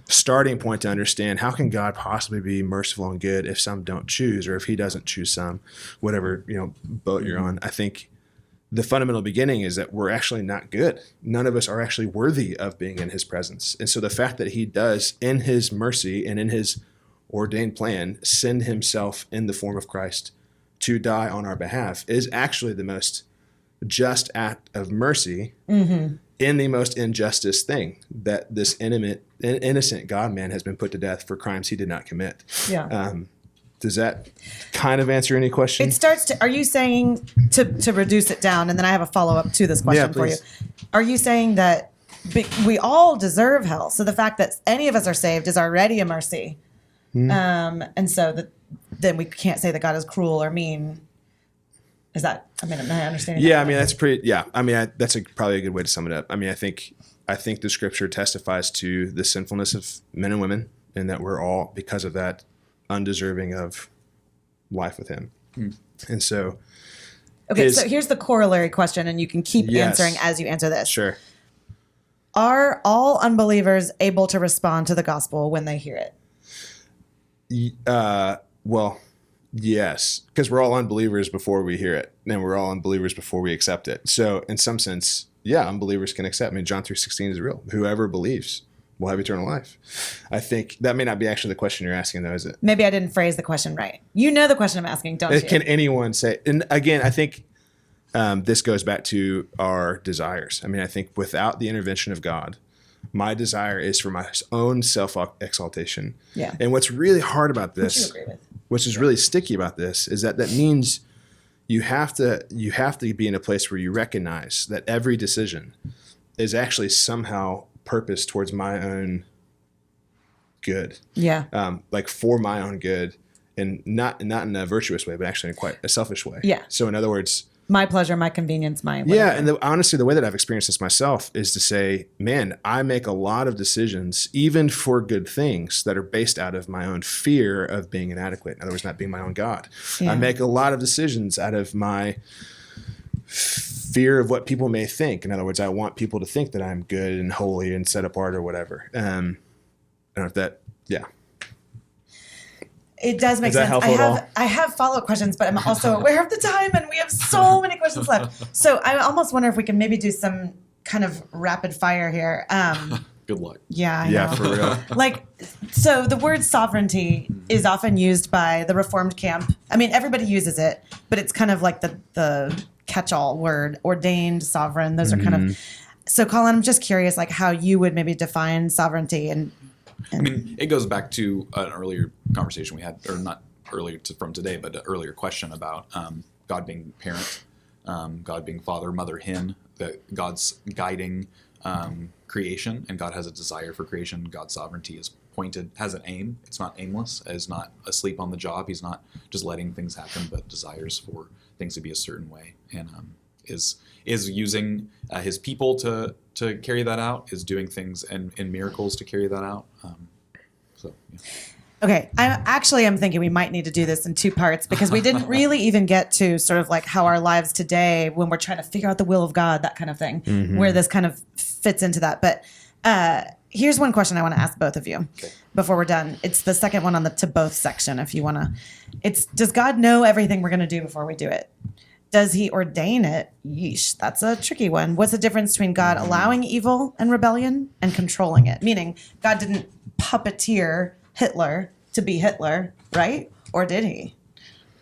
Speaker 3: starting point to understand how can God possibly be merciful and good if some don't choose, or if he doesn't choose some, whatever, boat you're on. I think the fundamental beginning is that we're actually not good. None of us are actually worthy of being in his presence. And so the fact that he does in his mercy and in his ordained plan send himself in the form of Christ to die on our behalf is actually the most just act of mercy in the most injustice thing, that this innocent God-man has been put to death for crimes he did not commit. Does that kind of answer any question?
Speaker 1: It starts to, are you saying, to reduce it down, and then I have a follow-up to this question for you. Are you saying that we all deserve hell? So the fact that any of us are saved is already a mercy. And so then we can't say that God is cruel or mean. Is that, am I understanding?
Speaker 3: Yeah, that's pretty, that's probably a good way to sum it up. I think the scripture testifies to the sinfulness of men and women, and that we're all, because of that, undeserving of life with him. And so.
Speaker 1: Okay, so here's the corollary question, and you can keep answering as you answer this.
Speaker 3: Sure.
Speaker 1: Are all unbelievers able to respond to the gospel when they hear it?
Speaker 3: Well, yes, because we're all unbelievers before we hear it, and we're all unbelievers before we accept it. So in some sense, unbelievers can accept. John 3:16 is real. Whoever believes will have eternal life. I think that may not be actually the question you're asking, though, is it?
Speaker 1: Maybe I didn't phrase the question right. You know the question I'm asking, don't you?
Speaker 3: Can anyone say? And again, I think this goes back to our desires. I think without the intervention of God, my desire is for my own self-exaltation.
Speaker 1: Yeah.
Speaker 3: And what's really hard about this,
Speaker 1: which you agree with,
Speaker 3: which is really sticky about this, is that means you have to be in a place where you recognize that every decision is actually somehow purposed towards my own good.
Speaker 1: Yeah.
Speaker 3: Like for my own good, and not in a virtuous way, but actually in quite a selfish way.
Speaker 1: Yeah.
Speaker 3: So in other words,
Speaker 1: my pleasure, my convenience, my whatever.
Speaker 3: Yeah, and honestly, the way that I've experienced this myself is to say, man, I make a lot of decisions, even for good things, that are based out of my own fear of being inadequate. In other words, not being my own God.
Speaker 1: Yeah.
Speaker 3: I make a lot of decisions out of my fear of what people may think. In other words, I want people to think that I'm good and holy and set apart or whatever. I don't know if that, yeah.
Speaker 1: It does make
Speaker 3: Is that
Speaker 1: sense.
Speaker 3: helpful at all?
Speaker 1: I have follow-up questions, but I'm also aware of the time, and we have so many questions left. So I almost wonder if we can maybe do some kind of rapid fire here.
Speaker 2: Good luck.
Speaker 1: Yeah, I
Speaker 3: Yeah,
Speaker 1: know.
Speaker 3: for real.
Speaker 1: Like, so the word sovereignty is often used by the Reformed camp. I mean, everybody uses it, but it's kind of like the catch-all word, ordained, sovereign. Those are kind of. So, Colin, I'm just curious, like, how you would maybe define sovereignty and.
Speaker 2: I mean, it goes back to an earlier conversation we had, or not earlier from today, but an earlier question about God being parent, God being father, mother, hen, that God's guiding creation, and God has a desire for creation. God's sovereignty is pointed, has an aim. It's not aimless, is not asleep on the job. He's not just letting things happen, but desires for things to be a certain way, and is using his people to carry that out, is doing things and miracles to carry that out. So, yeah.
Speaker 1: Okay, I'm thinking we might need to do this in two parts because we didn't really even get to sort of like how our lives today, when we're trying to figure out the will of God, that kind of thing, where this kind of fits into that. But here's one question I want to ask both of you before we're done. It's the second one on the to both section, if you want to. It's, does God know everything we're going to do before we do it? Does he ordain it? Yeesh, that's a tricky one. What's the difference between God allowing evil and rebellion and controlling it? Meaning, God didn't puppeteer Hitler to be Hitler, right? Or did he?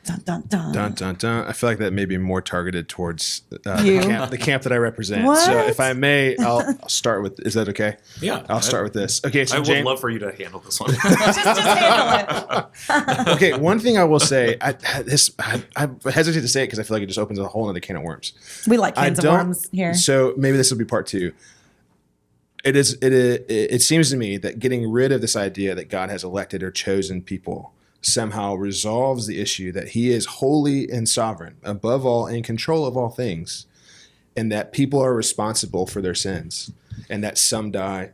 Speaker 1: Dun, dun, dun.
Speaker 3: Dun, dun, dun. I feel like that may be more targeted towards
Speaker 1: You?
Speaker 3: the camp that I represent.
Speaker 1: What?
Speaker 3: So if I may, I'll start with, is that okay?
Speaker 2: Yeah.
Speaker 3: I'll start with this. Okay, so
Speaker 2: I would
Speaker 3: James,
Speaker 2: love for you to handle this one.
Speaker 1: just handle it.
Speaker 3: okay, one thing I will say, I hesitate to say it because I feel like it just opens a whole other can of worms.
Speaker 1: We like cans of worms here.
Speaker 3: So maybe this will be part two. It seems to me that getting rid of this idea that God has elected or chosen people somehow resolves the issue that he is holy and sovereign, above all, in control of all things, and that people are responsible for their sins, and that some die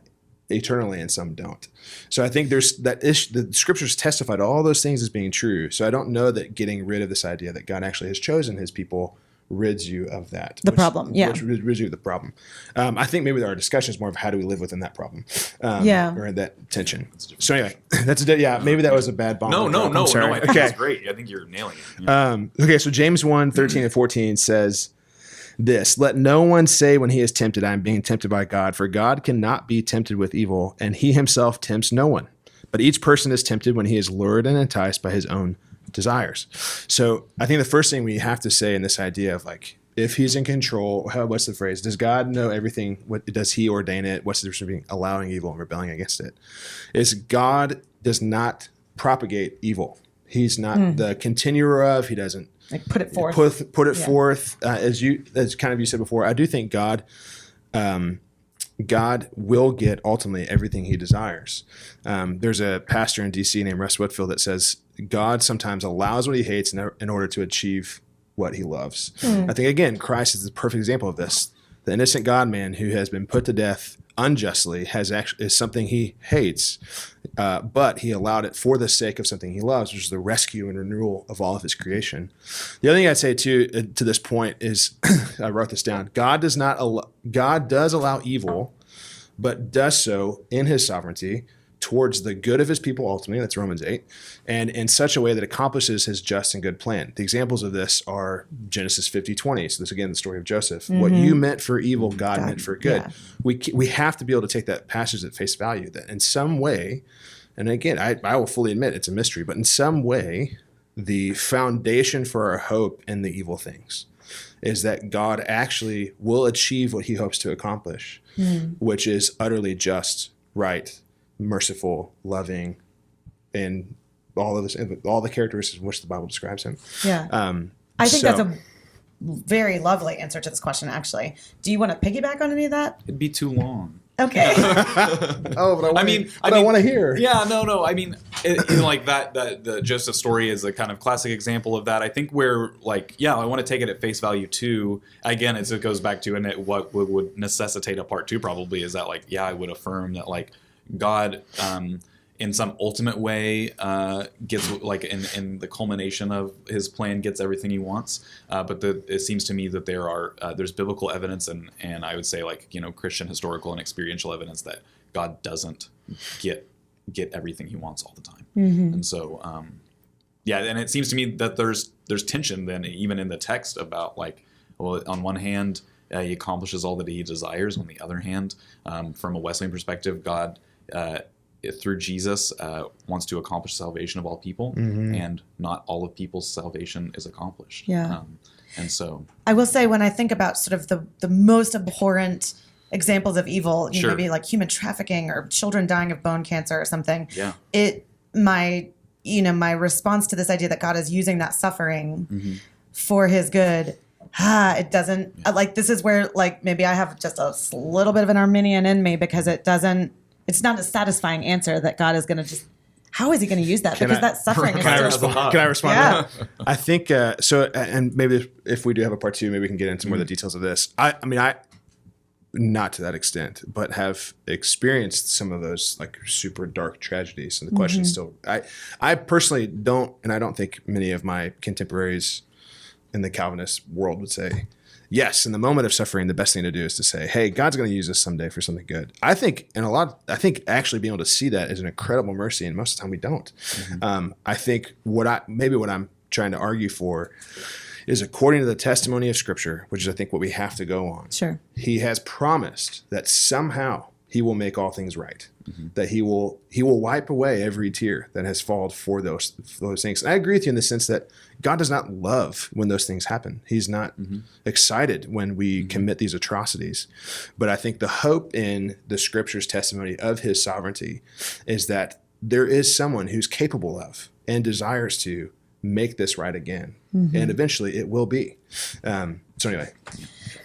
Speaker 3: eternally and some don't. So I think there's that issue. The scriptures testify to all those things as being true. So I don't know that getting rid of this idea that God actually has chosen his people rids you of that.
Speaker 1: Problem, yeah.
Speaker 3: Which rids you of the problem. I think maybe our discussion is more of how do we live within that problem, or that tension. So anyway, maybe that was a bad bomb.
Speaker 2: No,
Speaker 3: I'm sorry.
Speaker 2: I think that's great. I think you're nailing it. Yeah.
Speaker 3: Okay, so James 1:13 and 14 says this: let no one say when he is tempted, I am being tempted by God, for God cannot be tempted with evil, and he himself tempts no one. But each person is tempted when he is lured and enticed by his own desires. So I think the first thing we have to say in this idea of like, if he's in control, what's the phrase? Does God know everything? What does he ordain it? What's the difference between allowing evil and rebelling against it? Is God does not propagate evil. He's not the continuer of. He doesn't
Speaker 1: Like put it forth.
Speaker 3: Put it forth. As kind of you said before, I do think God will get ultimately everything he desires. There's a pastor in D.C. named Russ Whitfield that says God sometimes allows what he hates in order to achieve what he loves. I think, again, Christ is the perfect example of this. The innocent God-man who has been put to death unjustly is something he hates, but he allowed it for the sake of something he loves, which is the rescue and renewal of all of his creation. The other thing I'd say too, to this point is, I wrote this down. God does allow evil, but does so in his sovereignty towards the good of his people ultimately, that's Romans 8, and in such a way that accomplishes his just and good plan. The examples of this are Genesis 50:20. So this, again, the story of Joseph. What you meant for evil, God meant for good. Yeah. We have to be able to take that passage at face value, that in some way, and again, I will fully admit it's a mystery, but in some way, the foundation for our hope in the evil things is that God actually will achieve what he hopes to accomplish, which is utterly just, right, merciful, loving, and all of this, all the characteristics in which the Bible describes him.
Speaker 1: Yeah. I think that's a very lovely answer to this question, actually. Do you want to piggyback on any of that?
Speaker 2: It'd be too long.
Speaker 1: Okay.
Speaker 3: But I want to hear.
Speaker 2: Yeah, no. I mean, like that the Joseph story is a kind of classic example of that. I think where like, yeah, I want to take it at face value too. Again, it goes back to, and what would necessitate a part two probably is that like, yeah, I would affirm that like God in some ultimate way gets like in the culmination of his plan gets everything he wants. But it seems to me that there's biblical evidence and I would say like, Christian historical and experiential evidence that God doesn't get everything he wants all the time. And so and it seems to me that there's tension then even in the text about like, well, on one hand he accomplishes all that he desires, on the other hand from a Wesleyan perspective, God through Jesus wants to accomplish salvation of all people, and not all of people's salvation is accomplished. And so
Speaker 1: I will say, when I think about sort of the most abhorrent examples of evil, maybe like human trafficking or children dying of bone cancer or something. My response to this idea that God is using that suffering for his good, it doesn't like, this is where like maybe I have just a little bit of an Arminian in me, because it's not a satisfying answer that God is going to just, how is he going to use that? Because that suffering is still...
Speaker 3: Can I respond to that? I think, so, and maybe if we do have a part two, maybe we can get into more of the details of this. I mean, not to that extent, but have experienced some of those like super dark tragedies. And the question still, I personally don't, and I don't think many of my contemporaries in the Calvinist world would say, yes, in the moment of suffering, the best thing to do is to say, hey, God's going to use this someday for something good. I think actually being able to see that is an incredible mercy, and most of the time we don't. I think what I'm trying to argue for is, according to the testimony of Scripture, which is I think what we have to go on.
Speaker 1: Sure.
Speaker 3: He has promised that somehow he will make all things right. That he will wipe away every tear that has fallen for those things. And I agree with you in the sense that God does not love when those things happen. He's not excited when we commit these atrocities. But I think the hope in the Scripture's testimony of his sovereignty is that there is someone who's capable of and desires to make this right again. And eventually it will be. So anyway.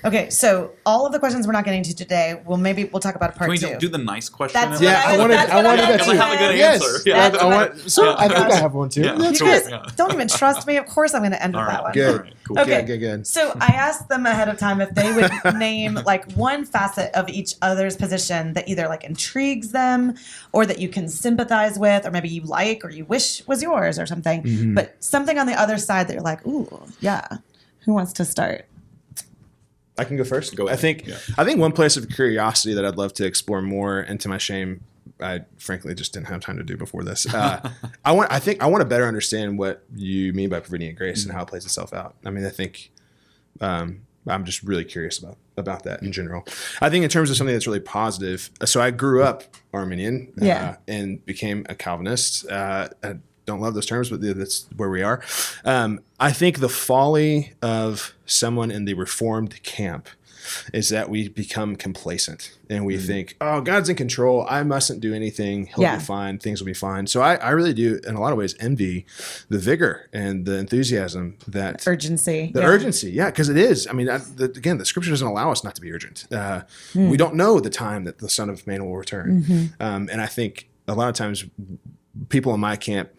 Speaker 1: Okay, so all of the questions we're not getting to today, we'll talk about a part two.
Speaker 2: Can we do the nice question?
Speaker 1: That's
Speaker 2: now?
Speaker 3: I wanted that too.
Speaker 2: I have a good answer.
Speaker 3: Yes. I think I have one too.
Speaker 2: Yeah.
Speaker 1: You guys don't even trust me. Of course I'm going to end with that one.
Speaker 3: Good.
Speaker 2: Right, cool.
Speaker 1: Okay.
Speaker 3: Good.
Speaker 1: So I asked them ahead of time if they would name like one facet of each other's position that either like intrigues them or that you can sympathize with, or maybe you like or you wish was yours or something. But something on the other side that you're like, ooh, yeah. Who wants to start?
Speaker 3: I can go first.
Speaker 2: Go ahead.
Speaker 3: I think one place of curiosity that I'd love to explore more, and to my shame, I frankly just didn't have time to do before this. I want to better understand what you mean by prevenient grace and how it plays itself out. I mean, I think I'm just really curious about that in general. I think in terms of something that's really positive. So I grew up Arminian and became a Calvinist. I don't love those terms, but that's where we are. I think the folly of someone in the Reformed camp is that we become complacent and we think, oh, God's in control. I mustn't do anything. He'll be fine. Things will be fine. So I really do, in a lot of ways, envy the vigor and the enthusiasm,
Speaker 1: urgency.
Speaker 3: Urgency. Yeah, because it is. I mean, again, the Scripture doesn't allow us not to be urgent. We don't know the time that the Son of Man will return. And I think a lot of times people in my camp,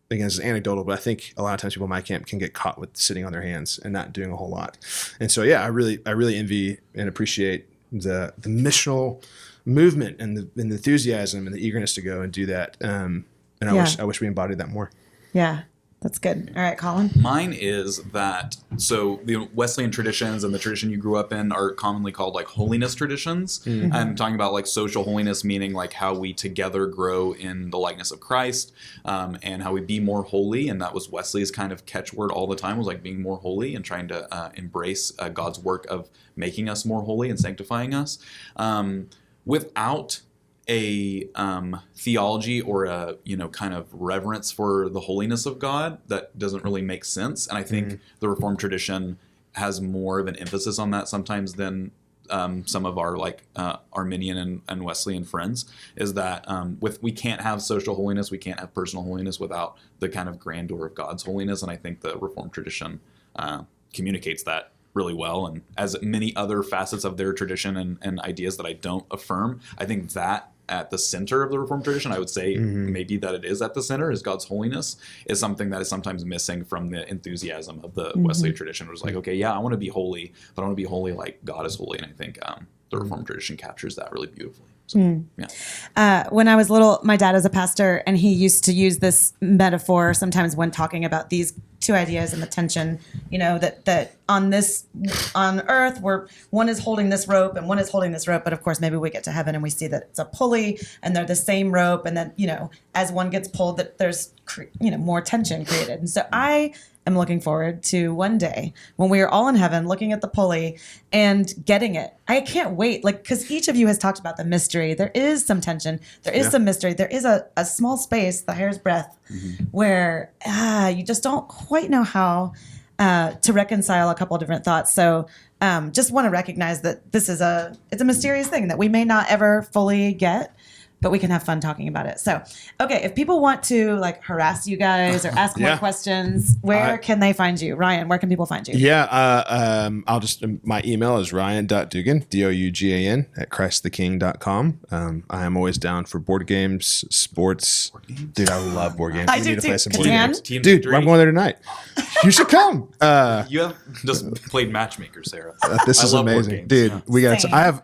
Speaker 3: again, this is anecdotal, but I think a lot of times people in my camp can get caught with sitting on their hands and not doing a whole lot. And so, I really envy and appreciate the missional movement and the enthusiasm and the eagerness to go and do that. And I wish we embodied that more. Yeah.
Speaker 1: That's good. All right, Colin.
Speaker 2: Mine is that, so the Wesleyan traditions and the tradition you grew up in are commonly called like holiness traditions. I'm talking about like social holiness, meaning like how we together grow in the likeness of Christ, and how we be more holy. And that was Wesley's kind of catchword all the time, was like being more holy and trying to embrace God's work of making us more holy and sanctifying us. Without a theology or a kind of reverence for the holiness of God, that doesn't really make sense. And I think the Reformed tradition has more of an emphasis on that sometimes than some of our like Arminian and Wesleyan friends, is that we can't have social holiness, we can't have personal holiness without the kind of grandeur of God's holiness. And I think the Reformed tradition communicates that really well, and as many other facets of their tradition and ideas that I don't affirm, I think that at the center of the Reformed tradition. I would say maybe that it is at the center, is God's holiness, is something that is sometimes missing from the enthusiasm of the Wesleyan tradition. It was like, okay, yeah, I want to be holy, but I want to be holy like God is holy. And I think the Reformed tradition captures that really beautifully. So, yeah.
Speaker 1: When I was little, my dad is a pastor, and he used to use this metaphor sometimes when talking about these two ideas and the tension, that on earth, where one is holding this rope and one is holding this rope, but of course maybe we get to heaven and we see that it's a pulley and they're the same rope, and then as one gets pulled, that there's more tension created. And so I am looking forward to one day when we are all in heaven looking at the pulley and getting it. I can't wait, because each of you has talked about the mystery. There is some tension. There is some mystery. There is a small space, the hair's breadth, where you just don't quite know how to reconcile a couple of different thoughts. So just want to recognize that this is it's a mysterious thing that we may not ever fully get, but we can have fun talking about it. So, okay, if people want to harass you guys or ask more questions, where can they find you? Ryan, where can people find you?
Speaker 3: Yeah, my email is ryan.dougan, Dougan, at christtheking.com. I am always down for board games, sports. Dude, I love board games.
Speaker 1: I
Speaker 3: We
Speaker 1: do
Speaker 3: need to
Speaker 1: too.
Speaker 3: play some board
Speaker 1: Catan?
Speaker 3: games. Dude, I'm going there tonight. You should come.
Speaker 2: You have just played Matchmaker, Sarah.
Speaker 3: This
Speaker 2: I
Speaker 3: is
Speaker 2: love board
Speaker 3: amazing.
Speaker 2: games.
Speaker 3: Dude,
Speaker 2: Yeah.
Speaker 3: we got
Speaker 1: Same.
Speaker 3: I have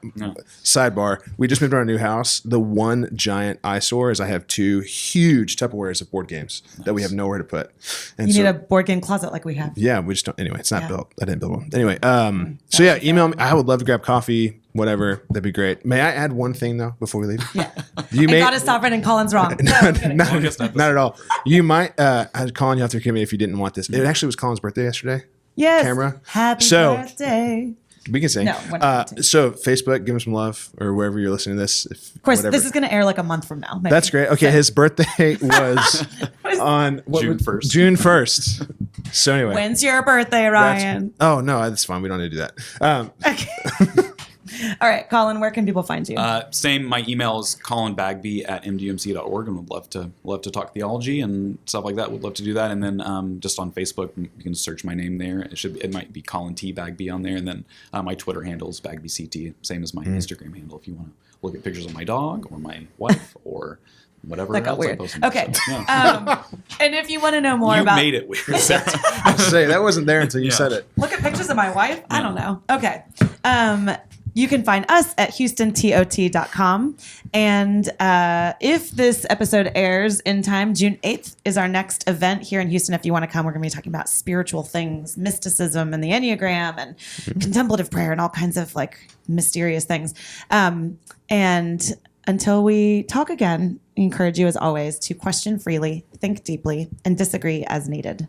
Speaker 3: sidebar. We just moved to our new house. The one giant eyesore is I have 2 huge Tupperwares of board games that we have nowhere to put. And
Speaker 1: You
Speaker 3: so,
Speaker 1: need a board game closet like we have.
Speaker 3: yeah, we just don't. Anyway, it's not built. I didn't build one. Anyway, so yeah, email me. I would love to grab coffee, whatever. That'd be great. May I add one thing though before we leave?
Speaker 1: Yeah.
Speaker 3: You may
Speaker 1: God is sovereign and Colin's wrong. No, I'm kidding.
Speaker 3: not,
Speaker 2: Longest episode.
Speaker 3: not at all. You might, Colin, you have to forgive me if you didn't want this. It actually was Colin's birthday yesterday.
Speaker 1: Yes.
Speaker 3: Camera.
Speaker 1: Happy
Speaker 3: So-
Speaker 1: birthday.
Speaker 3: We can say.
Speaker 1: No, we're not going to.
Speaker 3: So Facebook, give him some love, or wherever you're listening to this.
Speaker 1: Of course, this is going to air a month from now. Maybe.
Speaker 3: That's great. Okay, his birthday was on
Speaker 2: June 1st.
Speaker 3: June 1st. So anyway.
Speaker 1: When's your birthday, Ryan?
Speaker 3: Oh, no, that's fine. We don't need to do that.
Speaker 1: Okay. All right, Colin, where can people find you?
Speaker 2: Same. My email is colinbagby@mdumc.org, and would love to talk theology and stuff like that. Would love to do that. And then just on Facebook, you can search my name there. It might be Colin T Bagby on there. And then my Twitter handle is BagbyCT, same as my Instagram handle. If you want to look at pictures of my dog or my wife or whatever else
Speaker 1: weird.
Speaker 2: I post. On
Speaker 1: Okay.
Speaker 2: Yeah.
Speaker 1: And if you want to know more
Speaker 2: You
Speaker 1: about
Speaker 2: made it weird, Sarah.
Speaker 3: I say that wasn't there until you said it.
Speaker 1: look at pictures of my wife, I don't know. Okay. You can find us at houstontot.com. And if this episode airs in time, June 8th is our next event here in Houston. If you want to come, we're going to be talking about spiritual things, mysticism and the Enneagram and contemplative prayer and all kinds of mysterious things. And until we talk again, I encourage you as always to question freely, think deeply, and disagree as needed.